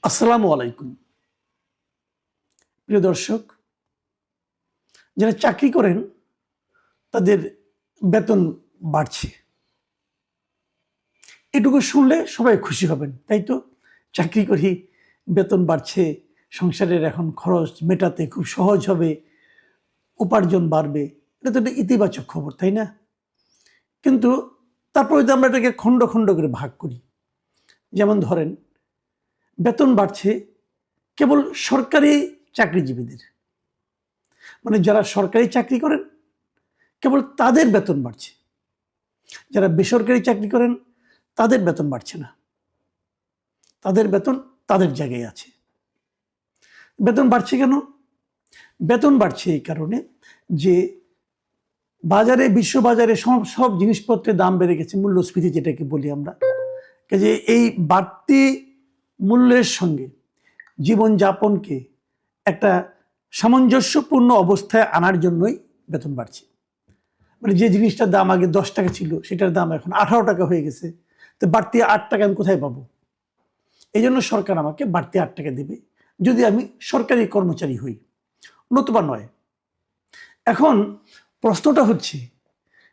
আসসালামু আলাইকুম প্রিয় দর্শক, যারা চাকরি করেন তাদের বেতন বাড়ছে, এটুকু শুনলে সবাই খুশি হবেন, তাই তো? চাকরি করি, বেতন বাড়ছে, সংসারের এখন খরচ মেটাতে খুব সহজ হবে, উপার্জন বাড়বে, এটা তো একটা ইতিবাচক খবর, তাই না? কিন্তু তারপরে যদি আমরা এটাকে খণ্ড খণ্ড করে ভাগ করি, যেমন ধরেন বেতন বাড়ছে কেবল সরকারি চাকরিজীবীদের, মানে যারা সরকারি চাকরি করেন কেবল তাদের বেতন বাড়ছে, যারা বেসরকারি চাকরি করেন তাদের বেতন বাড়ছে না, তাদের বেতন তাদের জায়গায় আছে। বেতন বাড়ছে কেন? বেতন বাড়ছে এই কারণে যে বাজারে, বিশ্ববাজারে সব জিনিসপত্রের দাম বেড়ে গেছে, মূল্যস্ফীতি যেটাকে বলি আমরা। যে এই বাড়তি মূল্যের সঙ্গে জীবনযাপনকে একটা সামঞ্জস্যপূর্ণ অবস্থায় আনার জন্যই বেতন বাড়ছে। মানে যে জিনিসটার দাম আগে 10 টাকা ছিল সেটার দাম এখন 18 টাকা হয়ে গেছে, তো বাড়তি 8 টাকা আমি কোথায় পাবো? এই জন্য সরকার আমাকে বাড়তি 8 টাকা দেবে যদি আমি সরকারি কর্মচারী হই, নতুবা নয়। এখন প্রশ্নটা হচ্ছে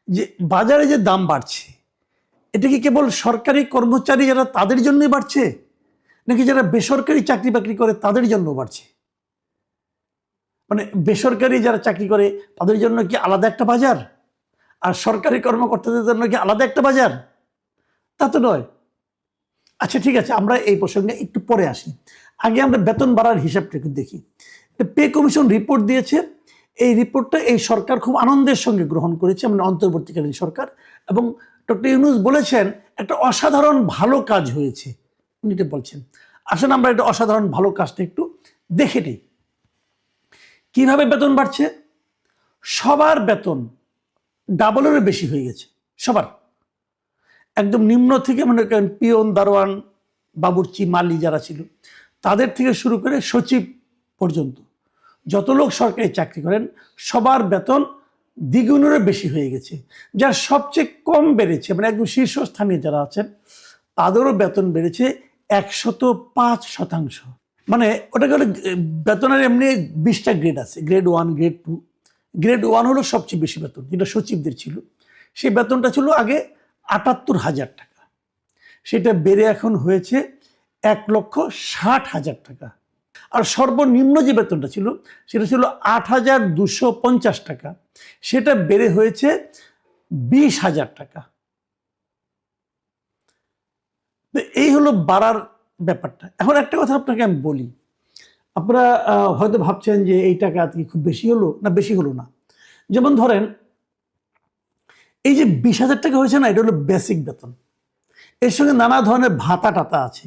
যে বাজারে যে দাম বাড়ছে, এটা কি কেবল সরকারি কর্মচারী যারা তাদের জন্যই বাড়ছে, নাকি যারা বেসরকারি চাকরি বাকরি করে তাদের জন্য বাড়ছে? মানে বেসরকারি যারা চাকরি করে তাদের জন্য কি আলাদা একটা বাজার, আর সরকারি কর্মকর্তাদের জন্য কি আলাদা একটা বাজার? তা তো নয়। আচ্ছা ঠিক আছে, আমরা এই প্রসঙ্গে একটু পরে আসি। আগে আমরা বেতন বাড়ার হিসাবটা একটু দেখি। পে কমিশন রিপোর্ট দিয়েছে, এই রিপোর্টটা এই সরকার খুব আনন্দের সঙ্গে গ্রহণ করেছে, মানে অন্তর্বর্তীকালীন সরকার, এবং ডক্টর ইউনূস বলেছেন একটা অসাধারণ ভালো কাজ হয়েছে, উনি এটা বলছেন। আসলে আমরা একটা অসাধারণ ভালো কাজটা একটু দেখে নিই। কিভাবে বেতন বাড়ছে? সবার বেতন ডাবলেরও বেশি হয়ে গেছে, সবার, একদম নিম্ন থেকে মনে করেন পিয়ন, দারোয়ান, বাবুর্চি, মালি যারা ছিল তাদের থেকে শুরু করে সচিব পর্যন্ত যত লোক সরকারি চাকরি করেন সবার বেতন দ্বিগুণেরও বেশি হয়ে গেছে। যার সবচেয়ে কম বেড়েছে, মানে একদম শীর্ষস্থানীয় যারা আছেন তাদেরও বেতন বেড়েছে 105%। মানে ওটাকে হলো বেতনের এমনি 20টা গ্রেড আছে, গ্রেড 1, গ্রেড 2। গ্রেড 1 হলো সবচেয়ে বেশি বেতন, যেটা সচিবদের ছিল। সেই বেতনটা ছিল আগে 78,000 টাকা, সেটা বেড়ে এখন হয়েছে 1,60,000 টাকা। আর সর্বনিম্ন যে বেতনটা ছিল সেটা ছিল 8,250 টাকা, সেটা বেড়ে হয়েছে 20,000 টাকা। এই হলো বাড়ার ব্যাপারটা। এখন একটা কথা আপনাকে আমি বলি, আপনারা হয়তো ভাবছেন যে এই টাকা কি খুব বেশি হলো, না বেশি হলো না। যেমন ধরেন এই যে 20,000 টাকা হয়েছে না, এটা হলো বেসিক বেতন, এর সঙ্গে নানা ধরনের ভাতা টাতা আছে।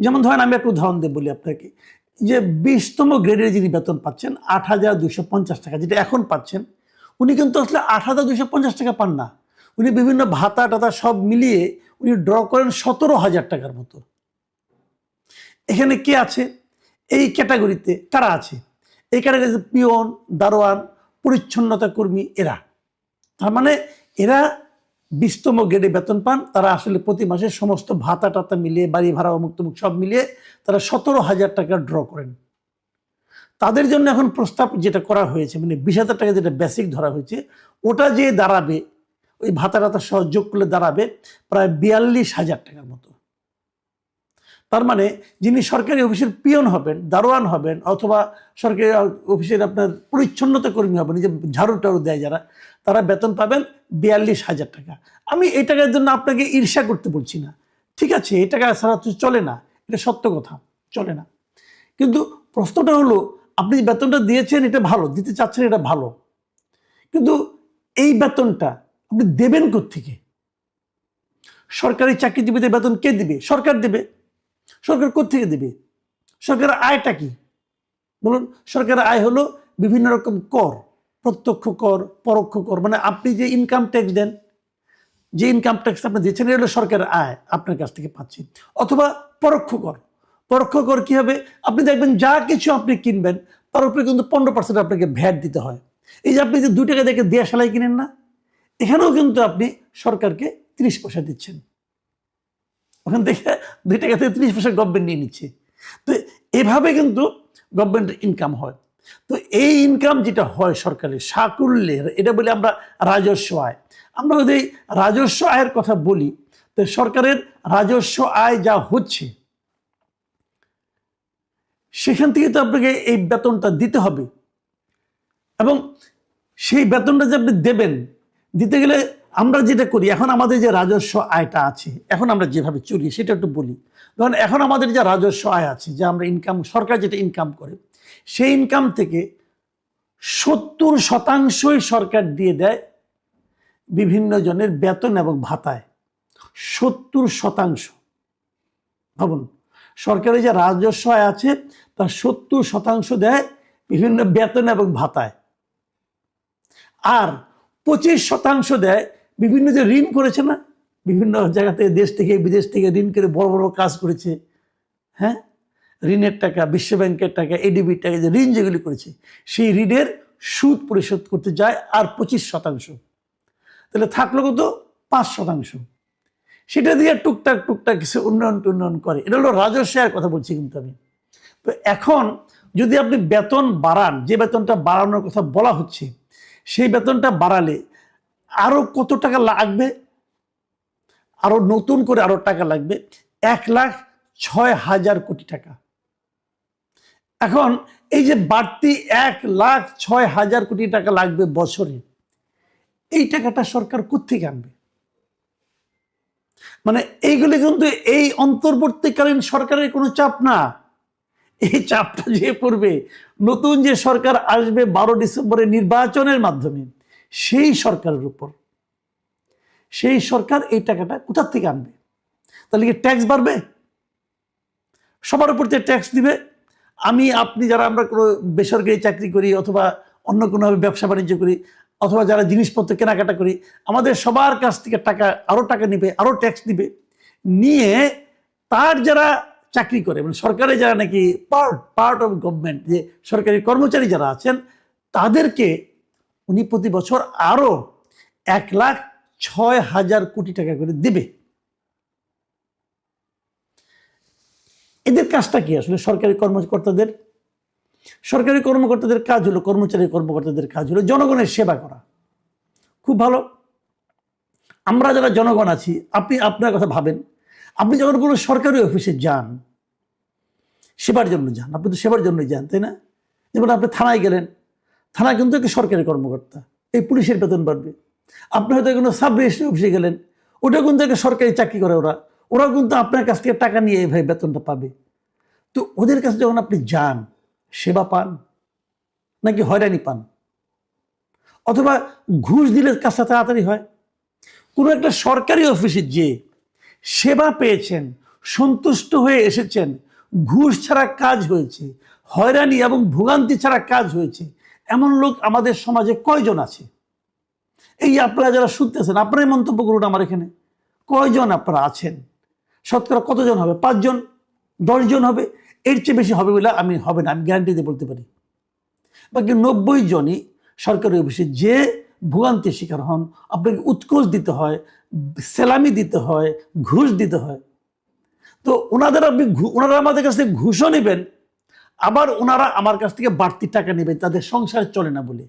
যেমন ধরেন আমি একটু উদাহরণ দিয়ে বলি আপনাকে, যে 20তম গ্রেডের যিনি বেতন পাচ্ছেন 8,250 টাকা, যেটা এখন পাচ্ছেন, উনি কিন্তু আসলে 8,250 টাকা পান না, উনি বিভিন্ন ভাতা টাতা সব মিলিয়ে উনি ড্র করেন 17,000 টাকার মতো। এখানে কে আছে এই ক্যাটাগরিতে? কারা আছে এই ক্যাটাগরিতে? পিয়ন, দারোয়ান, পরিচ্ছন্নতা কর্মী, এরা। তার মানে এরা 20তম গ্রেডে বেতন পান, তারা আসলে প্রতি মাসে সমস্ত ভাতা টাতা মিলিয়ে, বাড়ি ভাড়া, অমুক তমুক সব মিলিয়ে তারা 17,000 টাকা ড্র করেন। তাদের জন্য এখন প্রস্তাব যেটা করা হয়েছে, মানে 20,000 টাকা যেটা বেসিক ধরা হয়েছে, ওটা যে দাঁড়াবে, ওই ভাতা টাতা সহ যোগ করলে দাঁড়াবে প্রায় 42,000 টাকার মতো। তার মানে যিনি সরকারি অফিসের পিয়ন হবেন, দারোয়ান হবেন, অথবা সরকারি অফিসের আপনার পরিচ্ছন্নতা কর্মী হবেন, যে ঝাড়ু টাড়ু দেয় যারা, তারা বেতন পাবেন 42,000 টাকা। আমি এই টাকার জন্য আপনাকে ঈর্ষা করতে বলছি না, ঠিক আছে, এই টাকা ছাড়া তো চলে না, এটা সত্য কথা, চলে না। কিন্তু প্রশ্নটা হলো, আপনি যে বেতনটা দিয়েছেন এটা ভালো, দিতে চাচ্ছেন এটা ভালো, কিন্তু এই বেতনটা আপনি দেবেন কোত্থেকে? সরকারি চাকরিজীবীদের বেতন কে দিবে? সরকার দেবে। সরকার কোত্থেকে দেবে? সরকারের আয়টা কি বলুন? সরকারের আয় হলো বিভিন্ন রকম কর, প্রত্যক্ষ কর, পরোক্ষ কর, মানে আপনি যে ইনকাম ট্যাক্স দেন, যে ইনকাম ট্যাক্স আপনি দিচ্ছেন, এটা হলো সরকারের আয়, আপনার কাছ থেকে পাচ্ছেন। অথবা পরোক্ষ কর। পরোক্ষ কর কি হবে? আপনি দেখবেন যা কিছু আপনি কিনবেন তার উপরে কিন্তু 15% আপনাকে ভ্যাট দিতে হয়। এই যে আপনি যে 2 টাকা দেখে দেয়া সেলাই কিনেন না, এখানেও কিন্তু আপনি সরকারকে 30 পয়সা দিচ্ছেন। ওখান থেকে 2 টাকা থেকে 30 পয়সা গভর্নমেন্ট নিয়ে নিচ্ছে। তো এভাবে কিন্তু গভর্নমেন্টের ইনকাম হয়। তো এই ইনকাম যেটা হয় সরকারের সাকুল্যের, এটা বলে আমরা রাজস্ব আয়। আমরা যদি রাজস্ব আয়ের কথা বলি, তো সরকারের রাজস্ব আয় যা হচ্ছে সেখান থেকে তো আপনাকে এই বেতনটা দিতে হবে, এবং সেই বেতনটা যে আপনি দেবেন, দিতে গেলে আমরা যেটা করি, এখন আমাদের যে রাজস্ব আয়টা আছে, এখন আমরা যেভাবে চলি সেটা একটু বলি। ধরুন এখন আমাদের যে রাজস্ব আয় আছে, যে আমরা ইনকাম, সরকার যেটা ইনকাম করে, সেই ইনকাম থেকে 70% সরকার দিয়ে দেয় বিভিন্ন জনের বেতন এবং ভাতায়। 70%। ভাবুন, সরকারের যে রাজস্ব আয় আছে তার 70% দেয় বিভিন্ন বেতন এবং ভাতায়, আর 25% দেয় বিভিন্ন যে ঋণ করেছে না, বিভিন্ন জায়গাতে দেশ থেকে বিদেশ থেকে ঋণ করে বড় বড় কাজ করেছে, হ্যাঁ, ঋণের টাকা, বিশ্ব ব্যাংকের টাকা, এডিবির টাকা, যে ঋণ যেগুলি করেছে সেই ঋণের সুদ পরিশোধ করতে যায় আর 25%। তাহলে থাকলো কত? 5%। সেটা দিয়ে টুকটাক টুকটাক কিছু উন্নয়ন করে। এটা হলো রাজস্ব আয়ের কথা বলছি কিন্তু আমি। তো এখন যদি আপনি বেতন বাড়ান, যে বেতনটা বাড়ানোর কথা বলা হচ্ছে, সেই বেতনটা বাড়ালে আরো কত টাকা লাগবে? আরো নতুন করে আরো টাকা লাগবে 1,06,000 কোটি টাকা। এখন এই যে বাড়তি 1,06,000 কোটি টাকা লাগবে বছরে, এই টাকাটা সরকার কোত্থেকে আনবে? মানে এইগুলি কিন্তু এই অন্তর্বর্তীকালীন সরকারের কোনো চাপ না, এই চাপটা যে পড়বে নতুন যে সরকার আসবে 12 ডিসেম্বরে নির্বাচনের মাধ্যমে, সেই সরকারের উপর। সেই সরকার এই টাকাটা কোথা থেকে আনবে? তাহলে কি ট্যাক্স বাড়বে? সবার উপর যে ট্যাক্স দিবে, আমি আপনি যারা আমরা কোনো বেসরকারি চাকরি করি অথবা অন্য কোনোভাবে ব্যবসা বাণিজ্য করি অথবা যারা জিনিসপত্র কেনাকাটা করি, আমাদের সবার কাছ থেকে আরো টাকা নিবে, আরো ট্যাক্স দিবে, নিয়ে তার যারা চাকরি করে, মানে সরকারে যারা নাকি পার্ট অফ গভর্নমেন্ট, যে সরকারি কর্মচারী যারা আছেন, তাদেরকে উনি প্রতি বছর আরো 1,06,000 কোটি টাকা করে দিবে। এদের কাজটা কি আসলে? সরকারি কর্মকর্তাদের কাজ হলো, কর্মচারী-কর্মকর্তাদের কাজ হলো জনগণের সেবা করা। খুব ভালো। আমরা যারা জনগণ আছি, আপনি আপনার কথা ভাবেন, আপনি যখন কোনো সরকারি অফিসে যান, সেবার জন্য যান, আপনি তো সেবার জন্যই যান, তাই না? যেমন আপনি থানায় গেলেন, থানা কিন্তু একটা সরকারি কর্মকর্তা, এই পুলিশের বেতন বাড়বে। আপনি হয়তো কোনো সাব রেজিস্ট্রি অফিসে গেলেন, ওটা কিন্তু একটা সরকারি চাকরি করে, ওরাও কিন্তু আপনার কাছ থেকে টাকা নিয়ে এইভাবে বেতনটা পাবে। তো ওদের কাছে যখন আপনি যান, সেবা পান নাকি হয়রানি পান? অথবা ঘুষ দিলে কাজটা তাড়াতাড়ি হয়? কোনো একটা সরকারি অফিসে যে সেবা পেয়েছেন, সন্তুষ্ট হয়ে এসেছেন, ঘুষ ছাড়া কাজ হয়েছে, হয়রানি এবং ভোগান্তি ছাড়া কাজ হয়েছে, এমন লোক আমাদের সমাজে কয়জন আছে? এই আপনারা যারা শুনতেছেন, আপনারাই মন্তব্য করুন আমার এখানে, কয়জন আপনারা আছেন? শতকরা কতজন হবে? 5 জন, 10 জন হবে? এর চেয়ে বেশি হবে বলে হবে না, আমি গ্যারান্টি দিয়ে বলতে পারি। বাকি 90 জনই সরকারি অফিসে যে ভোগান্তির শিকার হন, আপনাকে উৎকোচ দিতে হয়, সেলামি দিতে হয়, ঘুষ দিতে হয়। তো ওনারা আমাদের কাছ থেকে ঘুষও নেবেন, আবার ওনারা আমার কাছ থেকে বাড়তি টাকা নেবেন, তাদের সংসার চলে না বলে।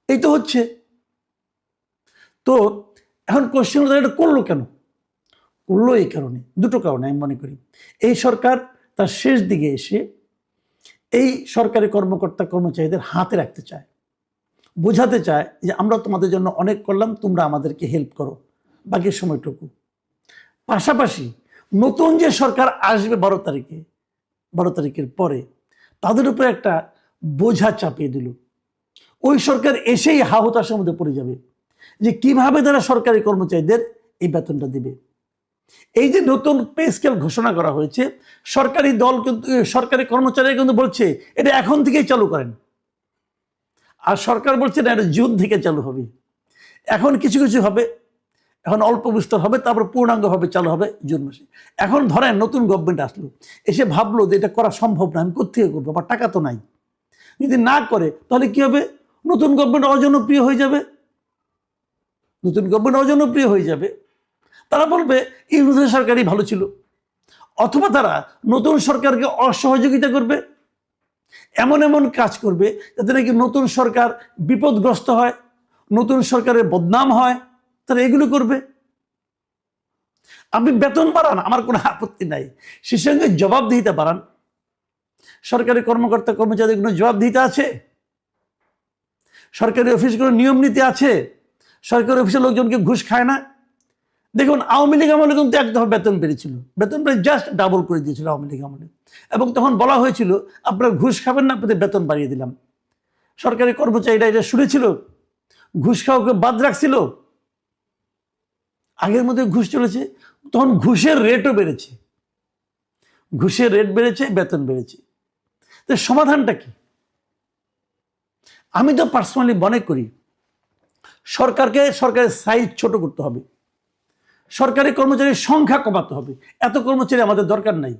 এই তো হচ্ছে। তো এখন কোশ্চেন হলো, এটা করলো কেন? করলো এই কারণে, দুটো কারণে আমি মনে করি। এই সরকার তার শেষ দিকে এসে এই সরকারি কর্মকর্তা কর্মচারীদের হাতে রাখতে চায়, বোঝাতে চায় যে আমরা তোমাদের জন্য অনেক করলাম, তোমরা আমাদেরকে হেল্প করো বাকি সময়টুকু। পাশাপাশি নতুন যে সরকার আসবে 12 তারিখের পরে, তাদের উপরে একটা বোঝা চাপিয়ে দিল। ওই সরকার এসেই হাহুতাশের মধ্যে পড়ে যাবে যে কিভাবে তারা সরকারি কর্মচারীদের এই বেতনটা দিবে। এই যে নতুন পে স্কেল ঘোষণা করা হয়েছে, সরকারি দল কিন্তু, সরকারি কর্মচারীরা কিন্তু বলছে এটা এখন থেকেই চালু করেন, আর সরকার বলছে না এটা জুন থেকে চালু হবে। এখন কিছু কিছু হবে, এখন অল্প বিস্তর হবে, তারপর পূর্ণাঙ্গভাবে চালু হবে জুন মাসে। এখন ধরেন নতুন গভর্নমেন্ট আসলো, এসে ভাবলো যে এটা করা সম্ভব না, আমি কোত্থেকে করবো, আমার টাকা তো নাই। যদি না করে তাহলে কি হবে? নতুন গভর্নমেন্ট অজনপ্রিয় হয়ে যাবে। তারা বলবে ইউনূস সরকারই ভালো ছিল, অথবা তারা নতুন সরকারকে অসহযোগিতা করবে, এমন এমন কাজ করবে যাতে নাকি নতুন সরকার বিপদগ্রস্ত হয়, নতুন সরকারের বদনাম হয়, তারা এগুলো করবে। আপনি বেতন বাড়ান, আমার কোনো আপত্তি নাই, সে সঙ্গে জবাবদিহিতা বাড়ান। সরকারি কর্মকর্তা কর্মচারীদের কোনো জবাবদিহিতা আছে? সরকারি অফিসগুলোর নিয়ম নীতি আছে? সরকারি অফিসের লোকজনকে ঘুষ খায় না? দেখুন, আওয়ামী লীগ আমলে কিন্তু এক দফা বেতন বেড়েছিল, বেতন প্রায় জাস্ট ডাবল করে দিয়েছিল আওয়ামী লীগ আমলে, এবং তখন বলা হয়েছিল আপনারা ঘুষ খাবেন না, আপনাদের বেতন বাড়িয়ে দিলাম। সরকারি কর্মচারীরা এটা শুনেছিল? ঘুষ খাওয়াকে বাদ রাখছিল? আগের মধ্যে ঘুষ চলেছে, তখন ঘুষের রেটও বেড়েছে, ঘুষের রেট বেড়েছে, বেতন বেড়েছে। তো সমাধানটা কি? আমি তো পার্সোনালি মনে করি সরকারের সাইজ ছোট করতে হবে, সরকারি কর্মচারীর সংখ্যা কমাতে হবে। এত কর্মচারী আমাদের দরকার নাই।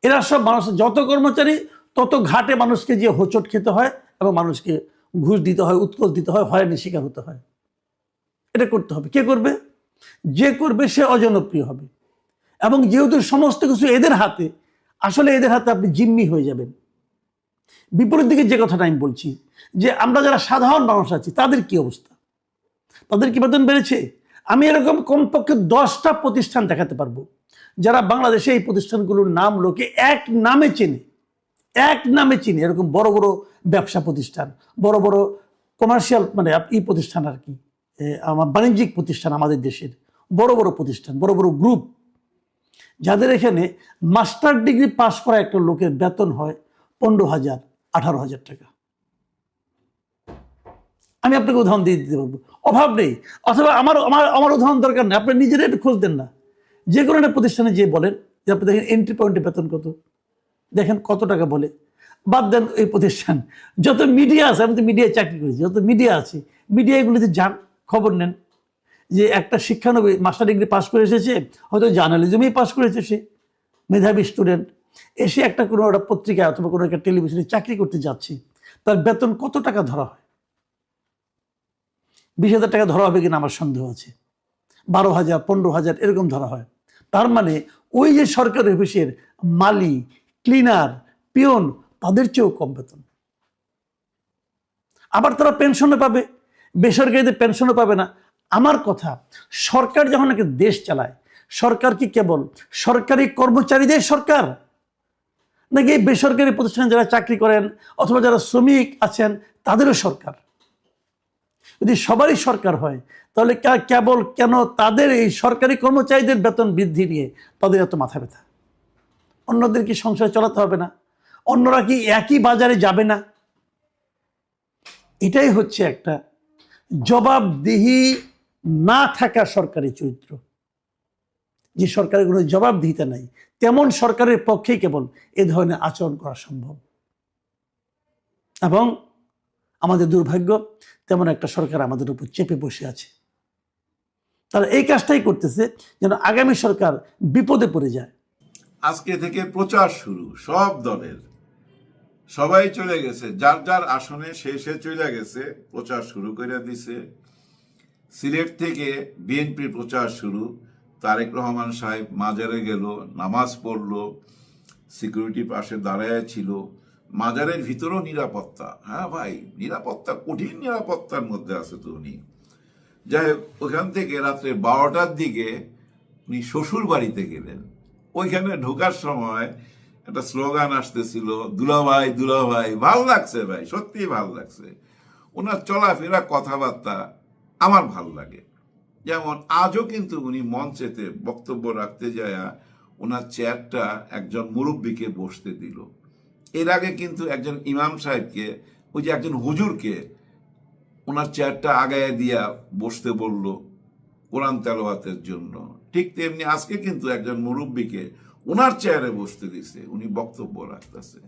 এরা সব মানুষ, যত কর্মচারী তত ঘাটে মানুষকে যে হোঁচট খেতে হয় এবং মানুষকে ঘুষ দিতে হয়, উৎকোচ দিতে হয়, হয়রানির শিকার হতে হয়। এটা করতে হবে। কে করবে? যে করবে সে অজনপ্রিয় হবে, এবং যেহেতু সমস্ত কিছু এদের হাতে, আসলে এদের হাতে আপনি জিম্মি হয়ে যাবেন। বিপরীত দিকে যে কথাটা আমি বলছি, যে আমরা যারা সাধারণ মানুষ আছি তাদের কি অবস্থা? তাদের কি বেতন বেড়েছে? আমি এরকম কমপক্ষে 10টা প্রতিষ্ঠান দেখাতে পারবো যারা বাংলাদেশে এই প্রতিষ্ঠানগুলোর নাম লোকে এক নামে চেনে, এক নামে চিনি। এরকম বড় বড় ব্যবসা প্রতিষ্ঠান, বড় বড় কমার্শিয়াল মানে এই প্রতিষ্ঠান আর কি, আমার বাণিজ্যিক প্রতিষ্ঠান, আমাদের দেশের বড় বড় প্রতিষ্ঠান, বড় বড় গ্রুপ, যাদের এখানে মাস্টার ডিগ্রি পাস করা একটা লোকের বেতন হয় 15,000, 18,000 টাকা। আমি আপনাকে উদাহরণ দিয়ে দিতে পারবো, অভাব নেই। অথবা আমার উদাহরণ দরকার নেই, আপনি নিজেরা একটু খোঁজ দেন না, যে কোনো একটা প্রতিষ্ঠানে যে বলেন যে আপনি দেখেন এন্ট্রি পয়েন্টে বেতন কত, দেখেন কত টাকা বলে। বাদ দেন এই প্রতিষ্ঠান, যত মিডিয়া আছে, আমি তো মিডিয়ায় চাকরি করেছি, যত মিডিয়া আছে মিডিয়াগুলিতে যান, খবর নেন যে একটা শিক্ষানবী মাস্টার ডিগ্রি পাস করে এসেছে, হয়তো জার্নালিজমেই পাস করেছে, সে মেধাবী স্টুডেন্ট, এসে একটা কোনো একটা পত্রিকায় অথবা কোনো একটা টেলিভিশনে চাকরি করতে যাচ্ছে, তার বেতন কত টাকা ধরা হয়? 20,000 টাকা ধরা হবে কিনা আমার সন্দেহ আছে। 12,000, 15,000 এরকম ধরা হয়। তার মানে ওই যে সরকারি অফিসের মালি, ক্লিনার, পিয়ন, তাদের চেয়েও কম বেতন। আবার তারা পেনশনও পাবে, বেসরকারিতে পেনশনও পাবে না। আমার কথা, সরকার যখন একটা দেশ চালায়, সরকার কি কেবল সরকারি কর্মচারীদের সরকার, নাকি এই বেসরকারি প্রতিষ্ঠানে যারা চাকরি করেন অথবা যারা শ্রমিক আছেন তাদেরও সরকার? যদি সবারই সরকার হয়, তাহলে কেবল কেন তাদের এই সরকারি কর্মচারীদের বেতন বৃদ্ধি নিয়ে তাদের এত মাথা ব্যথা? অন্যদের কি সংসার চালাতে হবে না? অন্যরা কি একই বাজারে যাবে না? এটাই হচ্ছে একটা জবাবদিহি না থাকা সরকারি চরিত্র। যে সরকারের কোনো জবাবদিহিতা নাই, তেমন সরকারের পক্ষেই কেবল এ ধরনের আচরণ করা সম্ভব। এবং আমাদের দুর্ভাগ্য, তেমন একটা সরকার আমাদের উপর চেপে বসে আছে। তারা এই কাজটাই করতেছে যেন আগামী সরকার বিপদে পড়ে যায়। আজকে থেকে প্রচার শুরু সব দলের, সবাই চলে গেছে যার যার আসনে, সে চলে গেছে, প্রচার শুরু করে দিছে। সিলেট থেকে বিএনপির প্রচার শুরু। তারেক রহমান সাহেব মাজারে গেল, নামাজ পড়লো, সিকিউরিটি পাশে দাঁড়ায় ছিল। মাজারের ভিতরেও নিরাপত্তা, হ্যাঁ ভাই, নিরাপত্তা, কঠিন নিরাপত্তার মধ্যে আছে তো উনি। যাই হোক, ওখান থেকে রাত্রে 12টার দিকে উনি শ্বশুর বাড়িতে গেলেন। ওইখানে ঢোকার সময় একটা স্লোগান আসতেছিল, দুলাভাই দুলাভাই। ভাল লাগছে ভাই, সত্যি ভাল লাগছে। ওনার চলাফেরা, কথাবার্তা আমার ভাল লাগে। যেমন আজও কিন্তু উনি মঞ্চেতে বক্তব্য রাখতে যায় ওনার চেয়ারটা একজন মুরব্বীকে বসতে দিল। এর আগে কিন্তু একজন ইমাম সাহেবকে, ওই যে একজন হুজুরকে ওনার চেয়ারটা আগায় দিয়া বসতে বলল কোরআন তেলাওয়াতের জন্য। ঠিক তেমনি আজকে কিন্তু একজন মুরব্বীকে ওনার চেয়ারে বসতে দিছে, উনি বক্তব্য রাখতেছে।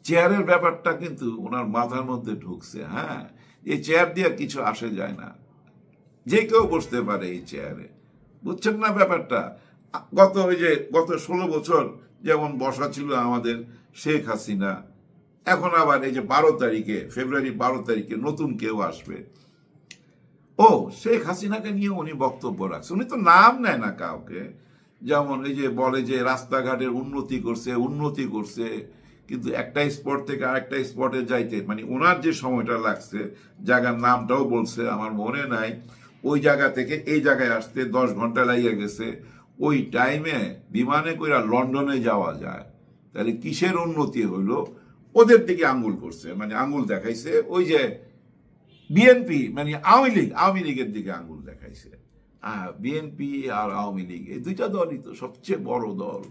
চেয়ারের ব্যাপারটা কিন্তু ওনার মাথার মধ্যে ঢুকছে। হ্যাঁ, এই চেয়ার দিয়ে কিছু আসে যায় না, যে কেউ বসতে পারে এই চেয়ারে, বুঝছেন না ব্যাপারটা? গত 16 বছর যেমন বসা ছিল আমাদের শেখ হাসিনা, এখন আবার এই যে 12 তারিখে, ফেব্রুয়ারি 12 তারিখে নতুন কেউ আসবে। ও শেখ হাসিনাকে নিয়ে উনি বক্তব্য রাখছে। উনি তো নাম নেয় না কাউকে, যেমন এই যে বলে যে রাস্তাঘাটের উন্নতি করছে, কিন্তু একটা স্পট থেকে আরেকটা স্পটে যাইতে মানে ওনার যে সময়টা লাগছে, জায়গার নামটাও বলছে আমার মনে নাই, ওই জায়গা থেকে এই জায়গায় আসতে 10 ঘন্টা লাগিয়ে গেছে। ওই টাইমে বিমানে কইরা লন্ডনে যাওয়া যায়, তাহলে কিসের উন্নতি হইলো? ওদের দিকে আঙ্গুল করছে, মানে আঙ্গুল দেখাইছে ওই যে বিএনপি মানে আওয়ামী লীগের দিকে আঙ্গুল দেখাইছে। বিএনপি আর আওয়ামী লীগ এই দুইটা দলই তো সবচেয়ে বড় দল।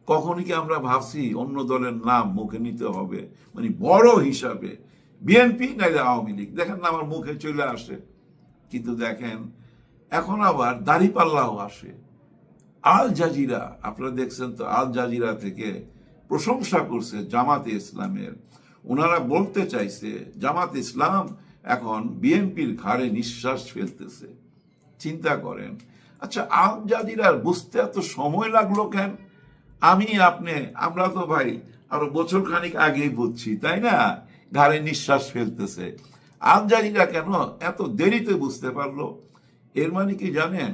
কখনই কি আমরা ভাবছি অন্য দলের নাম মুখে নিতে হবে, মানে বড় হিসাবে বিএনপি নাইলে আওয়ামী লীগ? দেখেন না আমার মুখে চলে আসে। কিন্তু দেখেন এখন আবার দাঁড়িপাল্লাও আসে। আল জাজিরা, আপনারা দেখছেন তো, আল জাজিরা থেকে প্রশংসা করছে জামাতে ইসলামের। ওনারা বলতে চাইছে জামাত ইসলাম এখন বিএনপির ঘাড়ে নিঃশ্বাস ফেলতেছে। চিন্তা করেন। আচ্ছা, আল জাজিরার বুঝতে এত সময় লাগলো কেন? আমরা তো ভাই আরো বছর খানিক আগেই বুঝছি, তাই না? ঘাড়ে নিঃশ্বাস ফেলতেছে। আল জাজিরা কেন এত দেরিতে বুঝতে পারলো? এর মানে কি জানেন?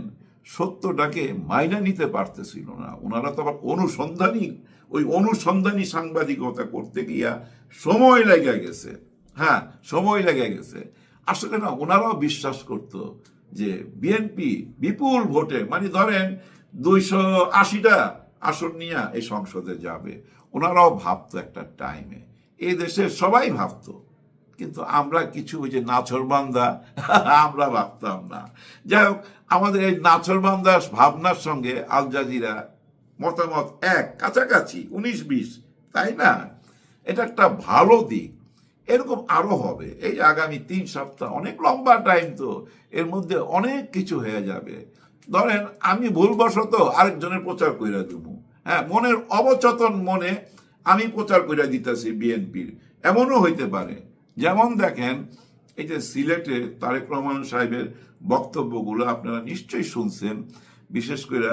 সত্যটাকে মাইনা নিতে পারতেছিল না। ওনারা তো আবার অনুসন্ধানী সাংবাদিকতা করতে গিয়া সময় লেগে গেছে। হ্যাঁ, সময় লেগে গেছে। আসলে না, ওনারাও বিশ্বাস করতো যে বিএনপি বিপুল ভোটে, মানে ধরেন 280টা আসন নিয়ে এই সংসদে যাবে। ওনারাও ভাবতো একটা টাইমে, এই দেশের সবাই ভাবতো, কিন্তু আমরা কিছু ওই যে নাছরবান্দা আমরা ভাবতাম না। যাই হোক, আমাদের এই নাছরবান্দার ভাবনার সঙ্গে আল জাজিরা মতামত এক, কাছাকাছি 19-20, তাই না? এটা একটা ভালো দিক। এরকম আরো হবে। এই আগামী 3 সপ্তাহ অনেক লম্বা টাইম, তো এর মধ্যে অনেক কিছু হয়ে যাবে। ধরেন আমি ভুলবশত আরেকজনের প্রচার কইরা দেবো, হ্যাঁ, মনের অবচেতন মনে আমি প্রচার কইরা দিতেছি বিএনপির, এমনও হইতে পারে। যেমন দেখেন এই যে সিলেটে তারেক রহমান সাহেবের বক্তব্যগুলো আপনারা নিশ্চয়ই শুনছেন, বিশেষ করে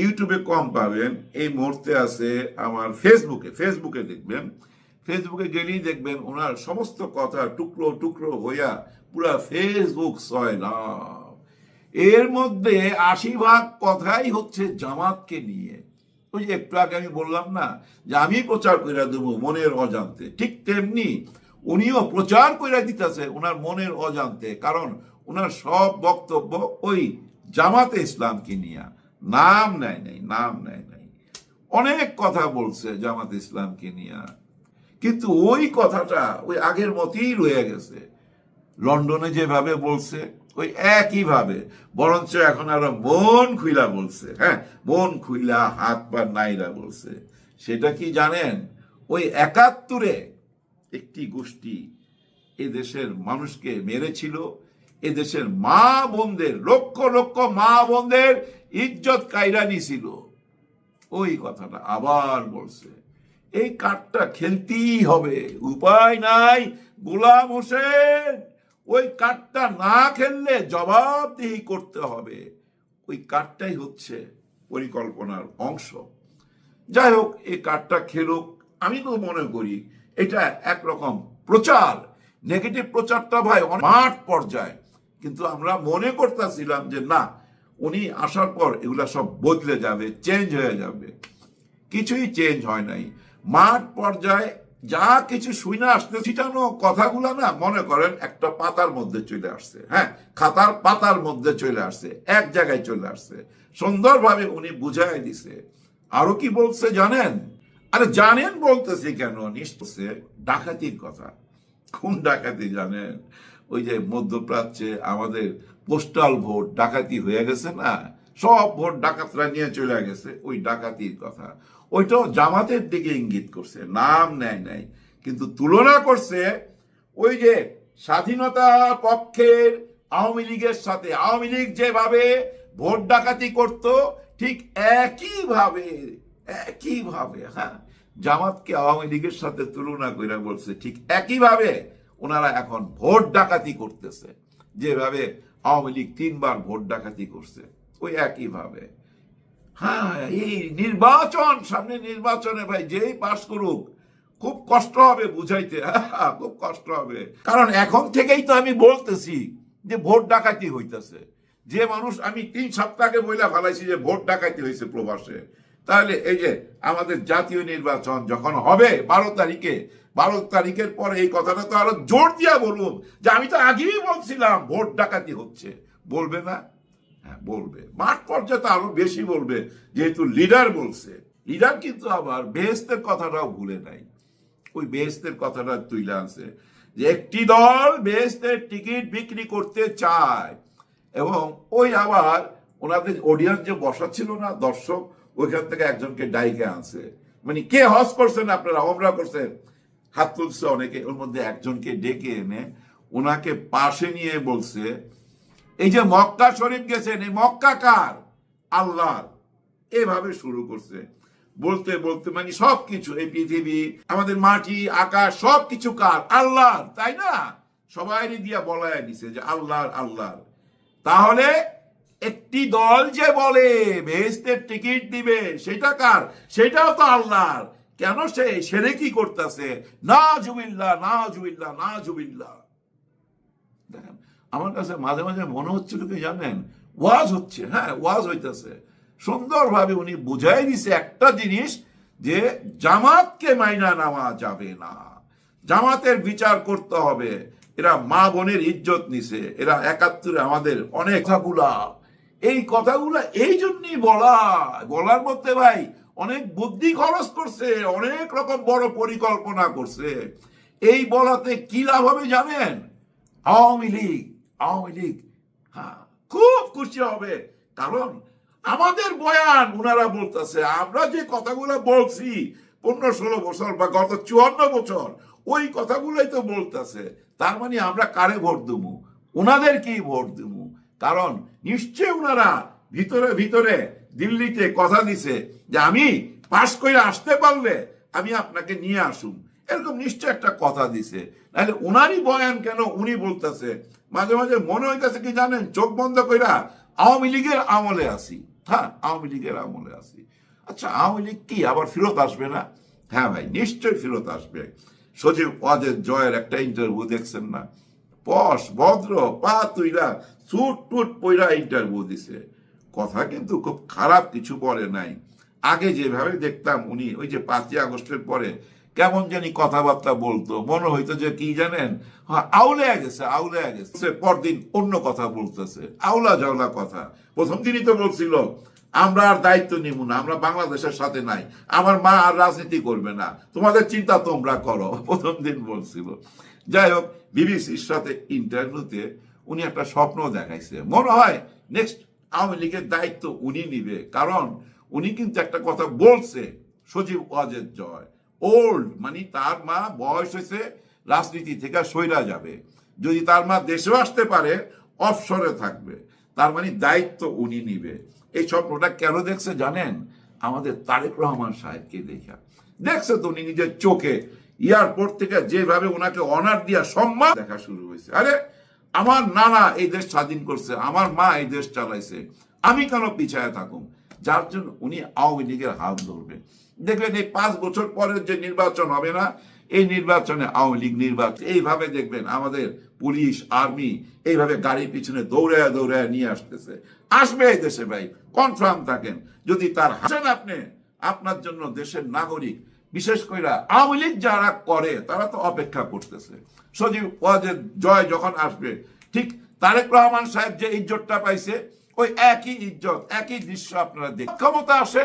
ইউটিউবে কম পাবেন, এই মুহূর্তে আছে আমার ফেসবুকে দেখবেন। ফেসবুকে গেলেই দেখবেন ওনার সমস্ত কথা টুকরো টুকরো হইয়া পুরা ফেসবুক সয়লাভ। এর মধ্যে 80% কথাই হচ্ছে জামাতকে নিয়ে। ওই যে একটু আগে আমি বললাম না যে আমি প্রচার কইরা দেবো মনের অজান্তে, ঠিক তেমনি উনিও প্রচার কইরা দিতেছে ওনার মনের অজান্তে। কারণ ওনার সব বক্তব্য ওই জামাতে ইসলামকে নিয়ে, নাম নেয় নাই। অনেক কথা বলছে জামাতে ইসলামকে নিয়ে, কিন্তু ওই কথাটা ওই আগের মতই রয়ে গেছে। লন্ডনে যেভাবে বলছে ওই একইভাবে, বরঞ্চ এখন আরো মন খুইলা বলছে। হ্যাঁ, মন খুইলা হাত পা নাইরা বলছে। সেটা কি জানেন? ওই 71-এ একটি গোষ্ঠী এদেশের মানুষকে মেরেছিল, এদেশের মা বোনদের, লক্ষ লক্ষ মা বোনদের ইজ্জত কাইরা নিছিল। ওই কথাটা আবার বলছে। এই কার্ডটা খেলতেই হবে, উপায় নাই গোলাম হোসেন। ওই কার্ডটা না খেললে জবাবদিহি করতে হবে। ওই কার্ডটাই হচ্ছে পরিকল্পনার অংশ। যাই হোক, এই কার্ডটা খেলুক। আমি তো মনে করি এটা একরকম প্রচার, নেগেটিভ প্রচারটা ভাই মাঠ পর্যায়ে, কিন্তু আমরা মনে করতেছিলাম যে না, উনি আসার পর এগুলা সব বদলে যাবে, চেঞ্জ হয়ে যাবে। কিছুই চেঞ্জ হয় নাই। মাঠ পর্যায়ে যা কিছু শুনে আসতে ছিটানো কথাগুলো না, মনে করেন একটা পাতার মধ্যে চলে আসছে। হ্যাঁ, খাতার পাতার মধ্যে চলে আসছে, এক জায়গায় চলে আসছে। সুন্দরভাবে উনি বুঝাই দিছে। আরো কি বলছে জানেন? আরে জানেন বলতেছি কেন, নিশ্চয় ডাকাতির কথা। কোন ডাকাতি জানেন? ওই যে মধ্যপ্রাচ্যে আমাদের পোস্টাল ভোট ডাকাতি হয়ে গেছে না, সব ভোট ডাকাতরা নিয়ে চলে গেছে, ওই ডাকাতির কথা। ওইটাও জামাতের দিকে ইঙ্গিত করছে, নাম নেয় নাই, কিন্তু তুলনা করছে ওই যে স্বাধীনতা পক্ষের আওয়ামী লীগের সাথে। আওয়ামী লীগ যেভাবে ভোট ডাকাতি করত, ঠিক একইভাবে হ্যাঁ, জামাতকে আওয়ামী লীগের সাথে তুলনা করে বলছে ঠিক একইভাবে ওনারা এখন ভোট ডাকাতি করতেছে, যেভাবে আওয়ামী লীগ 3 বার ভোট ডাকাতি করছে, ওই একইভাবে। হ্যাঁ, এই নির্বাচন, সামনে নির্বাচনে ভাই যেই পাস করুক খুব কষ্ট হবে বুঝাইতে, খুব কষ্ট হবে। কারণ এখন থেকেই তো আমি বলতেছি যে ভোট ডাকাতি হইতেছে। যে মানুষ আমি 3 সপ্তাহ আগে বইলা ফেলাইছি যে ভোট ডাকাইতে হয়েছে প্রবাসে, তাহলে এই যে আমাদের জাতীয় নির্বাচন যখন হবে 12 তারিখের পরে এই কথাটা তো আরো জোর দিয়া বলুন যে আমি তো আগেই বলছিলাম ভোট ডাকাতি হচ্ছে। বলবে না? হ্যাঁ বলবে, মাঠ পর্যায়ে তো আরো বেশি বলবে, যেহেতু লিডার বলছে। লিডার কিন্তু আবার বেহেস্তের কথাটাও ভুলে নাই, ওই বেহেস্তের কথাটা তুইলা আছে যে একটি দল বেহেস্তের টিকিট বিক্রি করতে চায়, এবং ওই আবার ওনাদের অডিয়েন্স যে বসা ছিল না দর্শক, ওইখান থেকে একজনকে ডাইকে আনছে, মানে কে হজ করছেন আপনারা, ওমরা করছেন, হাত তুলছে অনেকে, ওর মধ্যে একজনকে ডেকে এনে ওনাকে পাশে নিয়ে বলছে এই যে মক্কা শরীফ গেছেন, এই মক্কা কার? আল্লাহর। এভাবে শুরু করছে, বলতে বলতে মানে সবকিছু, এই পৃথিবী, আমাদের মাটি, আকাশ, সবকিছু কার? আল্লাহর, তাই না? সবাই দিয়া বলায় দিছে যে আল্লাহর আল্লাহর। তাহলে একটি দল যে বলে বেহেশতের টিকিট দিবে, সেটা কার? সেটাও তো আল্লাহর। কেন সে শিরকি করতেছে? নাউজুবিল্লাহ, নাউজুবিল্লাহ, নাউজুবিল্লাহ। দেখেন, আমার কাছে মাঝে মাঝে মনে হচ্ছিল কি জানেন, ওয়াজ হচ্ছে, হ্যাঁ ওয়াজ হইতেছে, সুন্দরভাবে উনি বুঝাই দিছে একটা জিনিস, যে জামাতকে মাইনা নেওয়া যাবে না, জামাতের বিচার করতে হবে। এরা মা বোনের ইজ্জত নিছে, এরা 71-এ আমাদের অনেক কথাগুলা, এই কথাগুলা এই জন্যই বলার মধ্যে ভাই অনেক বুদ্ধি খরচ করছে, অনেক রকম বড় পরিকল্পনা করছে। এই বলাতে কি লাভ হবে জানেন? আওয়ামী লীগ হ্যাঁ খুব খুশি হবে, কারণ আমাদের বয়ান উনারা বলতেছে, আমরা যে কথাগুলো বলছি 15-16 বছর বা গত 54 বছর, ওই কথাগুলোই তো বলতেছে। তার মানে আমরা কারে ভোট দেবো? ওনাদেরকেই ভোট দেবো। কারণ নিশ্চয় ওনারা ভিতরে ভিতরে দিল্লিতে কথা দিছে যে আমি পাশ করে আসতে পারলে আমি আপনাকে নিয়ে আসুন, এরকম নিশ্চয় একটা কথা দিছে। নাহলে ওনারই বয়ান কেন উনি বলতেছে? মাঝে মাঝে মনে হইতেছে কি জানেন, চোখ বন্ধ কইরা আওয়ামী লীগের আমলে আসি। হ্যাঁ, আওয়ামী লীগের আমলে আসি। আচ্ছা, আওয়ামী লীগ কি আবার ফেরত আসবে না? হ্যাঁ ভাই, নিশ্চয়ই ফেরত আসবে। সজীব ওয়াজেদ জয়ের একটা ইন্টারভিউ দেখছেন না? পশ ভদ্র, পা তুইরা সুট টুট পইরা ইন্টারভিউ দিছে। কথা কিন্তু খুব খারাপ কিছু বলে নাই। আগে যেভাবে দেখতাম উনি ওই যে 5ই আগস্টের পরে কেমন জানি কথাবার্তা বলতো, মনে হইতো যে কি জানেন, আউলে গেছে, পরদিন অন্য কথা বলতেছে, আউলা জাউলা কথা। প্রথম দিনই তো বলছিল আমরা আর দায়িত্ব নিব না, আমরা বাংলাদেশের সাথে নাই, আমার মা আর রাজনীতি করবে না, তোমাদের চিন্তা তোমরা করো, প্রথম দিন বলছিল। যাই হোক, বিবিসির সাথে ইন্টারভিউতে উনি একটা স্বপ্ন দেখাইছে, মনে হয় নেক্সট আওয়ামী লীগের দায়িত্ব উনি নিবে। কারণ উনি কিন্তু একটা কথা বলছে, সজীব ওয়াজেদ জয় ওল্ড, মানে তার মা বয়স হয়েছে, রাজনীতি থেকে সইরা যাবে, যদি তার মা দেশেও আসতে পারে অবসরে থাকবে, তার মানে দায়িত্ব উনি নিবে। এই স্বপ্নটা কেন দেখছে জানেন? আমাদের তারেক রহমান সাহেবকে দেখা দেখছে তো, উনি নিজের চোখে এয়ারপোর্ট থেকে যেভাবে ওনাকে অনার দিয়া সম্মান দেখা শুরু হয়েছে। আরে আমার নানা এই দেশ স্বাধীন করছে, আমার মা এই দেশ চালাইছে, আমি কেন পিছায় থাকুম? যার জন্য উনি আওয়ামী লীগের হাত ধরবে। দেখবেন এই 5 বছর পরের যে নির্বাচন হবে না, এই নির্বাচনে আওয়ামী লীগ নির্বাচন, এইভাবে দেখবেন আমাদের পুলিশ আর্মি এইভাবে গাড়ির পিছনে দৌড়ায় নিয়ে আসবে এই দেশে ভাই, কনফার্ম থাকেন। যদি তার হাসেন আপনি, আপনার জন্য দেশের নাগরিক, বিশেষ করে আওয়ামী লীগ যারা করে তারা তো অপেক্ষা করতেছে। সজীব ওয়াজেদ জয় যখন আসবে, ঠিক তারেক রহমান সাহেব যে ইজ্জতটা পাইছে, ওই একই ইজ্জত, একই দৃশ্য আপনারা দেখেন। ক্ষমতা আসে,